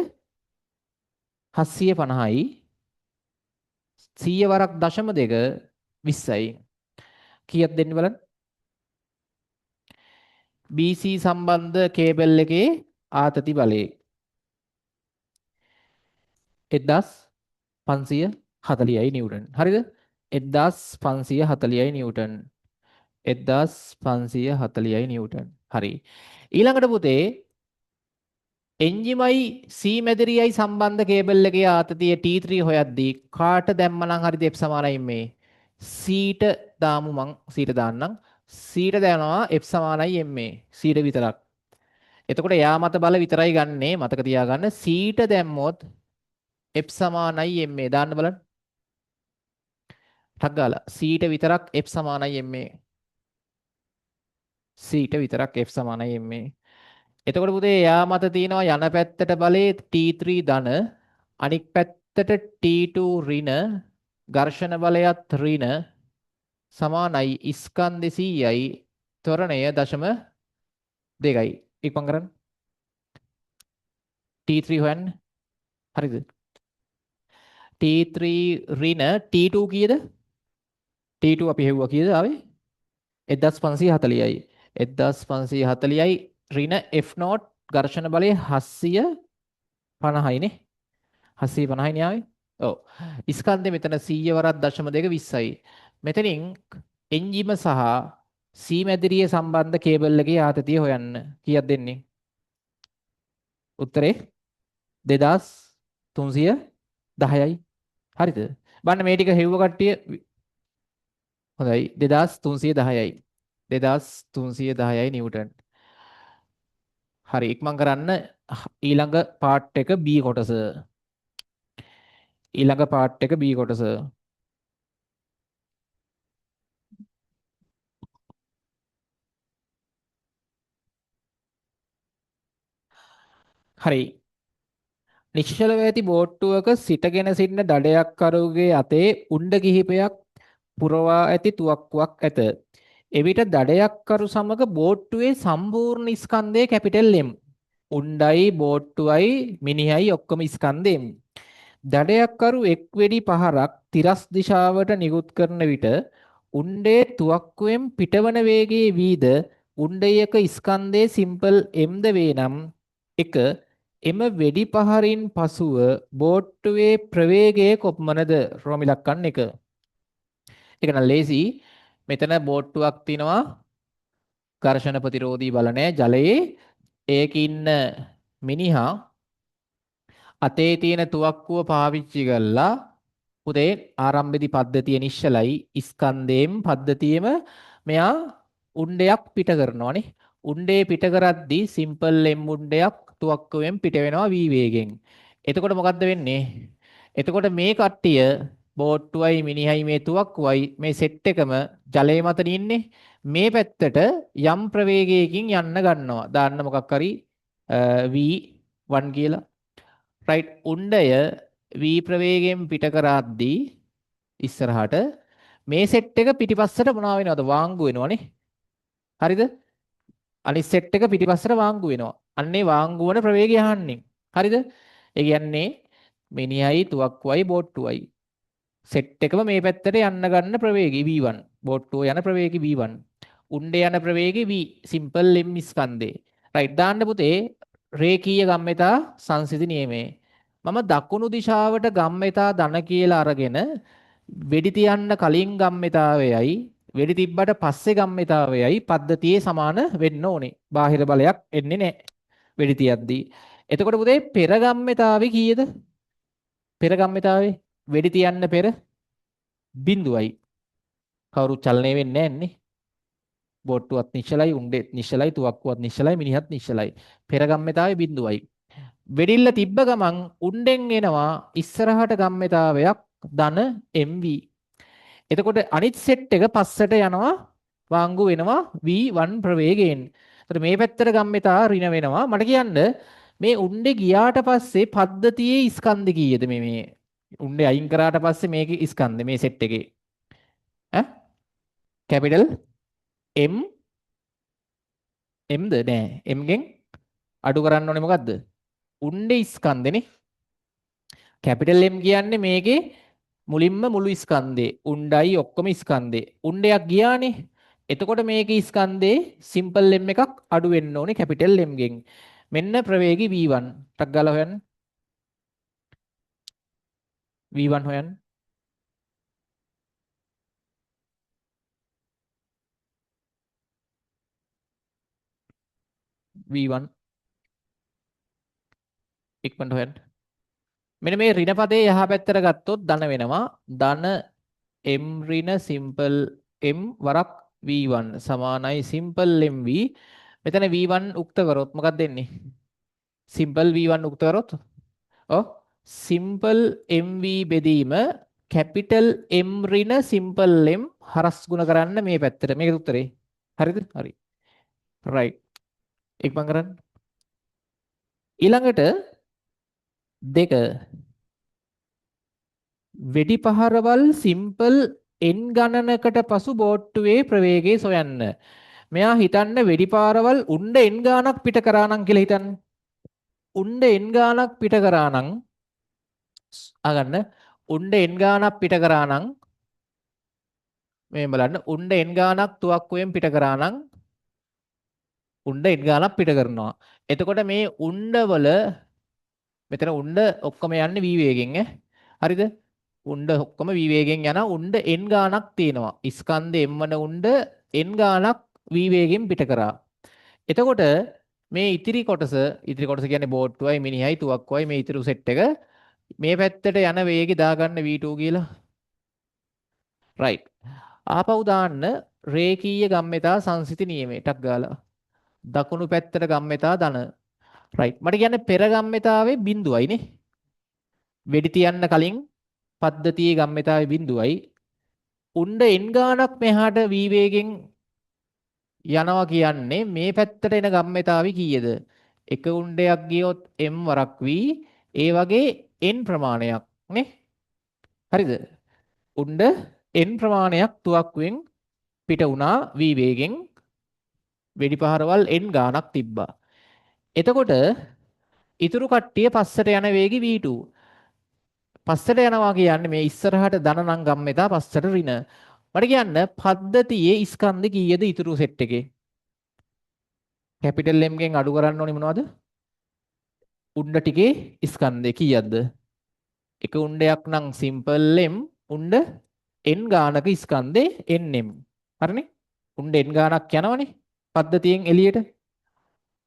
750යි. 100 වරක් 0.2 20යි. කීයක් දෙන්න බලන්න. BC සම්බන්ධ කේබල් එකේ ආතති බලය 1540යි නිව්ටන්. හරිද? 1540යි නිව්ටන්. 1540යි නිව්ටන්. හරි. ඊළඟට පුතේ එන්ජිමයි C මැදිරියයි සම්බන්ධ කේබල් එකේ ආතතිය T3 හොයද්දී කාට දැම්මනම් හරිද F සමානයි මේ C ට දාමු මං C ට දාන්නම්. C ට දානවා F සමානයි ma. C ට විතරක්. එතකොට යා මත බල විතරයි ගන්නෙ මතක තියාගන්න. C ට දැම්මොත් F සමානයි ma දාන්න බලන්න. ටක් ගාලා C ට විතරක් F සමානයි ma. C ට විතරක් F සමානයි ma. එතකොට පුතේ යා මත තියෙනවා යන පැත්තට බලේ T3 ධන අනික් පැත්තට T2 ඍණ ඝර්ෂණ බලයත් ඍණ සමානයි ස්කන්ධ 100යි ත්වරණය 0.2යි. ඉක්මන් කරන්න. T3 හොයන්න. හරිද? T3 ඍණ T2 කීයද? T2 අපි හෙව්වා කීයද ආවේ? 1540යි. 1540යි ඍණ F0 ඝර්ෂණ බලය 750යිනේ. 750යි නේ ආවේ. ඔව්. ස්කන්ධේ මෙතන 100 වරක් 0.2 20යි. මෙතනින් එන්ජිම සහ C මැදිරියේ සම්බන්ධ කේබල් එකේ ආතතිය හොයන්න. කීයක් දෙන්නේ? උත්තරේ 2310යි. හරිද? බලන්න මේ ටික හෙව්ව කට්ටිය හොඳයි 2310යි. 2310යි නිව්ටන්. හරි ඉක්මන් කරන්න ඊළඟ පාර්ට් එක B කොටස. ඊළඟ පාර්ට් එක B කොටස. හරි. නිශ්චලව ඇති බෝට්ටුවක සිටගෙන සිටින දඩයක්කරුගේ අතේ උණ්ඩ කිහිපයක් පුරවා ඇති තුවක්කුවක් ඇත. එවිට දඩයක්කරු සමග බෝට්ටුවේ සම්පූර්ණ ස්කන්ධය කැපිටල් M. උණ්ඩයි බෝට්ටුවයි මිනිහයි ඔක්කොම ස්කන්ධ M. දඩයක්කරු එක් වෙඩි පහරක් තිරස් දිශාවට නිකුත් කරන විට උණ්ඩේ තුවක්කුවෙන් පිටවන වේගයේ වීද උණ්ඩයක ස්කන්ධයේ සිම්පල් M ද වේ නම් 1 එම වෙඩි පහරින් පසුව බෝට්ටුවේ ප්‍රවේගය කොපමණද රෝමි ලක්කන්න 1. ඒක නම් ලේසි. මෙතන බෝට්ටුවක් තිනවා ඝර්ෂණ ප්‍රතිරෝධී බල නැහැ ජලයේ. ඒකේ ඉන්න මිනිහා අතේ තියෙන තුවක්කුව පාවිච්චි කරලා පුතේ ආරම්භයේදී පද්ධතිය නිශ්චලයි ස්කන්ධයෙන් පද්ධතියෙම මෙයා උණ්ඩයක් පිට කරනවානේ. උණ්ඩේ පිට කරද්දී සිම්පල් M උණ්ඩයක් තුවක්කුවෙන් පිට වෙනවා v වේගෙන්. එතකොට මොකද්ද වෙන්නේ? එතකොට මේ කට්ටිය බෝට්ටුවයි මිනිහයි මේ තුවක්කුවයි මේ සෙට් එකම ජලයේ මත ඉන්නේ. මේ පැත්තට යම් ප්‍රවේගයකින් යන්න ගන්නවා. දාන්න මොකක් හරි v1 කියලා. රයිට් උණ්ඩය v ප්‍රවේගයෙන් පිට කරද්දී ඉස්සරහට මේ සෙට් එක පිටිපස්සට මොනවා වෙනවද? වාංගු වෙනවනේ. හරිද? අනිත් සෙට් එක පිටිපස්සට වාංගු වෙනවා. අන්නේ වාංගු වන ප්‍රවේගය අහන්නේ. හරිද? ඒ කියන්නේ මිනිහයි තුවක්කුවයි බෝට්ටුවයි සෙට් එකම මේ පැත්තට යන්න ගන්න ප්‍රවේගය v1. බෝට්ටුව යන ප්‍රවේගය v1. උණ්ඩේ යන ප්‍රවේගය v. Simple m ස්කන්ධේ. රයිට් දාන්න පුතේ රේඛීය ගම්මිතා සංසිඳි නියමයේ. මම දකුණු දිශාවට ගම්මිතා ධන කියලා අරගෙන වෙඩි තියන්න කලින් ගම්මිතාවයයි වෙඩි තිබ්බට පස්සේ ගම්මිතාවයයි පද්ධතියේ සමාන වෙන්න ඕනේ. බාහිර බලයක් එන්නේ නැහැ වෙඩි තියද්දී. එතකොට පුතේ පෙර ගම්මිතාවේ කීයද? පෙර ගම්මිතාවේ වෙඩි තියන්න පෙර බිඳුවයි. කවුරු චලනය වෙන්නේ නැන්නේ. බෝට්ටුවත් නිශ්චලයි, උණ්ඩෙත් නිශ්චලයි, තුවක්කුවත් නිශ්චලයි, මිනිහත් නිශ්චලයි. පෙර ගම්මිතාවේ බිඳුවයි. වෙඩිල්ල තිබ්බ ගමන් උණ්ඩෙන් එනවා ඉස්සරහට ගම්මිතාවයක් ධන MV. එතකොට අනිත් සෙට් එක පස්සට යනවා වාංගු වෙනවා V1 ප්‍රවේගයෙන්. එතකොට මේ පැත්තට ගම්මිතා ඍණ වෙනවා. මට කියන්න මේ උණ්ඩේ ගියාට පස්සේ පද්ධතියේ ස්කන්ධ කීයද මේ උණ්ඩේ අයින් කරාට පස්සේ මේකේ ස්කන්ධ මේ සෙට් එකේ ඈ කැපිටල් M Mද නෑ M ගෙන් අඩු කරන්න ඕනේ මොකද්ද? උණ්ඩේ ස්කන්ධනේ. කැපිටල් M කියන්නේ මේකේ මුලින්ම මුළු ස්කන්ධේ උණ්ඩයි ඔක්කොම ස්කන්ධේ. උණ්ඩයක් ගියානේ. එතකොට මේකේ ස්කන්ධේ සිම්පල් M එකක් අඩු වෙන්න ඕනේ කැපිටල් M ගෙන්. මෙන්න ප්‍රවේගي V1. ටක් ගාලා හොයන්න. V1 හොයන්න. V1 ඉක්මනට හොයන්න. මෙන්න මේ ඍණ පදේ යහ පැත්තට ගත්තොත් ධන වෙනවා. ධන m ඍණ සිම්පල් m වරක් v1 සමානයි සිම්පල් mv. මෙතන v1 උක්ත කරොත් මොකක්ද දෙන්නේ? සිම්පල් v1 උක්ත කරොත් ඔව් සිම්පල් mv බෙදීම කැපිටල් m ඍණ සිම්පල් m හරස් ගුණ කරන්න මේ පැත්තට. මේකේ උත්තරේ. හරිද? හරි. රයිට්. ඉක්මන් කරන්න. ඊළඟට දෙක වෙඩි පහරවල් සිම්පල් n ගණනකට පසු බෝට්ටුවේ ප්‍රවේගය සොයන්න. මෙයා හිතන්න වෙඩි පාරවල් උණ්ඩ n ගානක් පිට කරා නම් කියලා හිතන්න. උණ්ඩ n ගානක් පිට කරා නම් අගන්න උණ්ඩ n ගානක් පිට කරා නම් මේ බලන්න උණ්ඩ n ගානක් තුවක්කුවෙන් පිට කරා නම් උණ්ඩ n ගානක් පිට කරනවා. එතකොට මේ උණ්ඩවල මෙතන උණ්ඩ ඔක්කොම යන්නේ v වේගෙන් ඈ. හරිද? උණ්ඩ ඔක්කොම v වේගෙන් යන උණ්ඩ n ගානක් තියෙනවා. ස්කන්ධ m වන උණ්ඩ n ගානක් v වේගෙන් පිට කරා. එතකොට මේ ඉතිරි කොටස කියන්නේ බෝට්ටුවයි මිනිහයි තුවක්කුවයි මේ ඉතිරි සෙට් එක මේ පැත්තට යන වේගය දාගන්න v2 කියලා. රයිට්. ආපහු දාන්න රේඛීය ගම්මිතා සංසිති නියමයටක් ගාලා. දකුණු පැත්තට ගම්මිතා ධන රයිට්. මට කියන්නේ පෙර ගම්මිතාවේ බිඳුවයිනේ. වෙඩි තියන්න කලින් පද්ධතියේ ගම්මිතාවේ බිඳුවයි. උණ්ඩ n ගානක් මෙහාට v වේගෙන් යනවා කියන්නේ මේ පැත්තට එන ගම්මිතාවේ කීයද? එක උණ්ඩයක් ගියොත් m වරක් v ඒ වගේ n ප්‍රමාණයක් නේ. හරිද? උණ්ඩ n ප්‍රමාණයක් තුවක්කුවෙන් පිට වුණා v වේගෙන් වෙඩි පහරවල් n ගානක් තිබ්බා. එතකොට ඉතුරු කට්ටිය පස්සට යන වේගي v2. පස්සට යනවා කියන්නේ මේ ඉස්සරහට ධන නම් ගම්මිතා පස්සට ඍණ. මට කියන්න පද්ධතියේ ස්කන්ධ කීයද ඉතුරු සෙට් එකේ? කැපිටල් M ගෙන් අඩු කරන්න ඕනේ මොනවද? උණ්ඩ ටිකේ ස්කන්ධය කීයක්ද? එක උණ්ඩයක් නම් සිම්පල් M උණ්ඩ n ගානක ස්කන්ධේ nm. හරිනේ? උණ්ඩ n ගානක් යනවනේ පද්ධතියෙන් එළියට.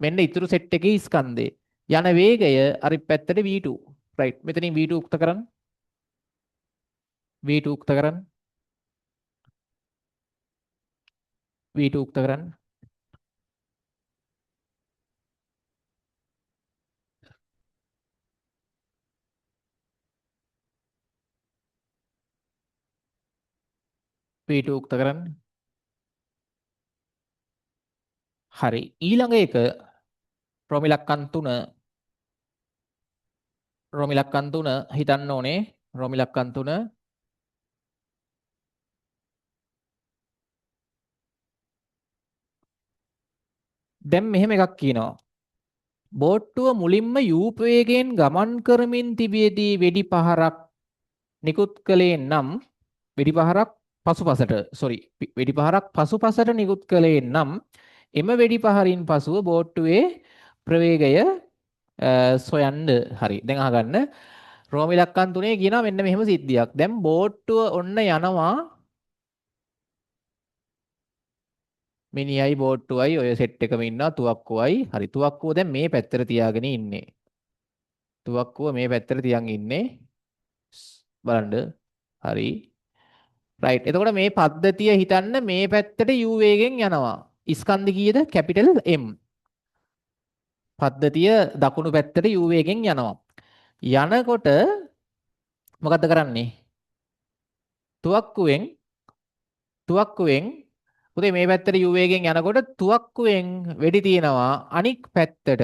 මෙන්න ඉතුරු සෙට් එකේ ස්කන්ධේ යන වේගය අනිත් පැත්තට v2. right. මෙතනින් v2 උක්ත කරන්න. v2 උක්ත කරන්න. v2 උක්ත කරන්න. v2 උක්ත කරන්න. හරි. ඊළඟ එක රෝමිලක්කන් 3 රෝමිලක්කන් 3 හිතන්න ඕනේ. රෝමිලක්කන් 3 දැන් මෙහෙම එකක් කියනවා. බෝට්ටුව මුලින්ම යූප වේගයෙන් ගමන් කරමින් තිබියදී වෙඩි පහරක් නිකුත් කළේ නම් වෙඩි පහරක් පසුපසට වෙඩි පහරක් පසුපසට නිකුත් කළේ නම් එම වෙඩි පහරින් පසුව බෝට්ටුවේ ප්‍රවේගය සොයන්න. හරි. දැන් අහගන්න. රෝමිලක්කන් 3 කියනවා මෙන්න මෙහෙම සිද්ධියක්. දැන් බෝට්ටුව ඔන්න යනවා මිනිහයි බෝට්ටුවයි ඔය සෙට් එකම ඉන්නවා තුවක්කුවයි. හරි. තුවක්කුව දැන් මේ පැත්තට තියාගෙන ඉන්නේ. තුවක්කුව මේ පැත්තට තියන් ඉන්නේ. බලන්න. හරි. රයිට්. එතකොට මේ පද්ධතිය හිතන්න මේ පැත්තට u වේගෙන් යනවා. ස්කන්ධ කීයද? Capital M. පද්ධතිය දකුණු පැත්තට u වේගෙන් යනවා. යනකොට මොකද්ද කරන්නේ? තුවක්කුවෙන් පුතේ මේ පැත්තට u වේගෙන් යනකොට තුවක්කුවෙන් වෙඩි තියනවා අනික් පැත්තට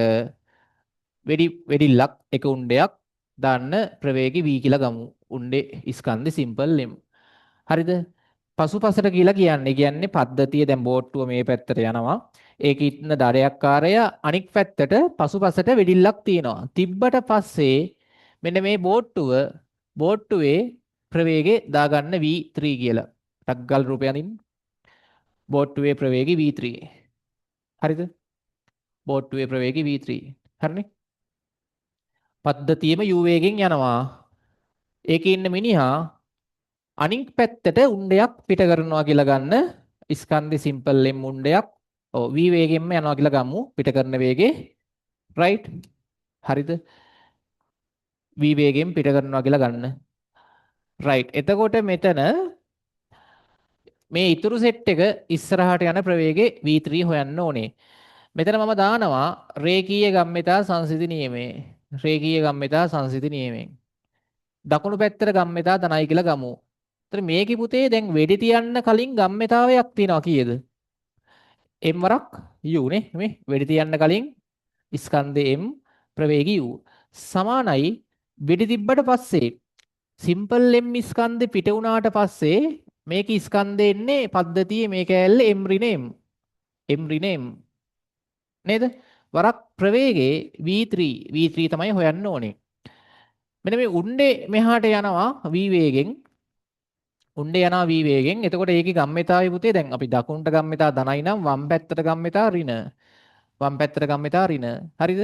වෙඩිල්ලක් එක උණ්ඩයක් දාන්න ප්‍රවේගي v කියලා ගමු. උණ්ඩේ ස්කන්ධේ සිම්පල් m. හරිද? පසුපසට කියලා කියන්නේ පද්ධතිය දැන් බෝට්ටුව මේ පැත්තට යනවා. ඒකේ ඉන්න දරයක්කාරය අනික් පැත්තට පසුපසට වෙඩිල්ලක් තියනවා. තිබ්බට පස්සේ මෙන්න මේ බෝට්ටුවේ ප්‍රවේගය දාගන්න v3 කියලා. ටග්ගල් රූපයනින් බෝට්ටුවේ ප්‍රවේගය v3. හරිද? බෝට්ටුවේ ප්‍රවේගය v3. හරිනේ? පද්ධතියම u වේගෙන් යනවා. ඒකේ ඉන්න මිනිහා අනික් පැත්තට උණ්ඩයක් පිට කරනවා කියලා ගන්න. ස්කන්ධේ සිම්පල් M උණ්ඩයක්. ඔව් v වේගෙන්ම යනවා කියලා ගමු. පිට කරන වේගේ. right? හරිද? v වේගෙන් පිට කරනවා කියලා ගන්න. right. එතකොට මෙතන මේ ඉතුරු සෙට් එක ඉස්සරහට යන ප්‍රවේගය v3 හොයන්න ඕනේ. මෙතන මම දානවා රේඛීය ගම්මිතා සංසිද්ධි නියමයේ. රේඛීය ගම්මිතා සංසිද්ධි නියමයෙන්. දකුණු පැත්තට ගම්මිතා තනයි කියලා ගමු. එතන මේකේ පුතේ දැන් වෙඩි තියන්න කලින් ගම්මිතාවයක් තියෙනවා කීයද? m වරක් u නේ මේ වෙඩි තියන්න කලින් ස්කන්ධේ m ප්‍රවේගී u සමානයි වෙඩි තිබ්බට පස්සේ සිම්පල් m ස්කන්ධේ පිට වුණාට පස්සේ මේක ස්කන්ධේ එන්නේ පද්ධතියේ මේක ඇල්ලේ m ඍණ m ඍණ m නේද? වරක් ප්‍රවේගයේ v3 තමයි හොයන්න ඕනේ. මෙන්න මේ උණ්ඩේ මෙහාට යනවා v වේගෙන්. උණ්ඩේ යනවා v වේගෙන්. එතකොට ඒකේ ගම්මිතාවේ පුතේ දැන් අපි දකුණට ගම්මිතා ධනයි නම් වම් පැත්තට ගම්මිතා ඍණ. වම් පැත්තට ගම්මිතා ඍණ. හරිද?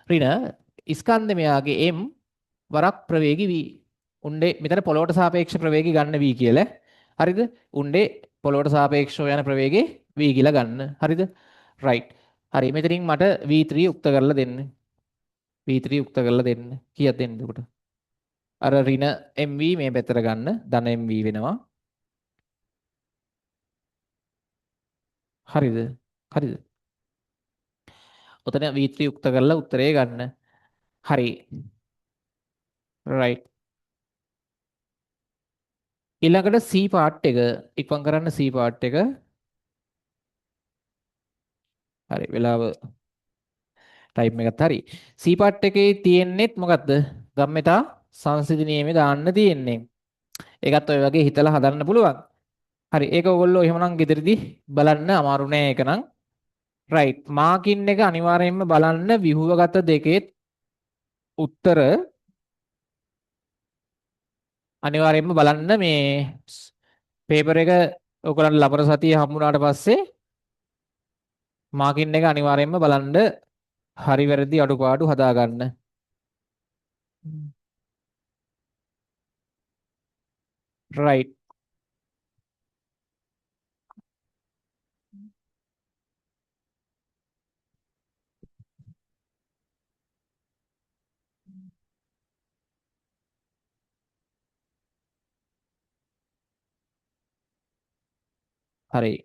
ඍණ ස්කන්ධ මෙයාගේ m වරක් ප්‍රවේගී v. උණ්ඩේ මෙතන පොළොවට සාපේක්ෂ ප්‍රවේගي ගන්න v කියලා. හරිද? උණ්ඩේ පොළොවට සාපේක්ෂව යන ප්‍රවේගය v කියලා ගන්න. හරිද? right. හරි. මෙතනින් මට v3 උක්ත කරලා දෙන්න. v3 උක්ත කරලා දෙන්න. කීයක් දෙන්නද උකට? අර ඍණ mv මේ පැත්තට ගන්න ධන mv වෙනවා. හරිද? හරිද? ඔතන V3 යුක්ත කරලා උත්තරේ ගන්න. හරි. right. ඊළඟට C පාර්ට් එක ඉක්මන් කරන්න C පාර්ට් එක. හරි වෙලාව ටයිම් එකත් හරි. C පාර්ට් එකේ තියෙන්නේත් මොකද්ද? ගම්මෙතා සංසිඳනීයමේ දාන්න තියෙන්නේ. ඒකත් ඔය වගේ හිතලා හදන්න පුළුවන්. හරි ඒක ඔයගොල්ලෝ එහෙමනම් ගෙදරදී බලන්න අමාරු නෑ ඒක නම්. right. මාකින් එක අනිවාර්යයෙන්ම බලන්න විහුවගත දෙකේ උත්තර අනිවාර්යයෙන්ම බලන්න මේ පේපර් එක ඔයගොල්ලන් ලබන සතියේ හම්බුනාට පස්සේ මාකින් එක අනිවාර්යයෙන්ම බලන්න හරි වැරදි අඩුපාඩු හදාගන්න. right. හරි.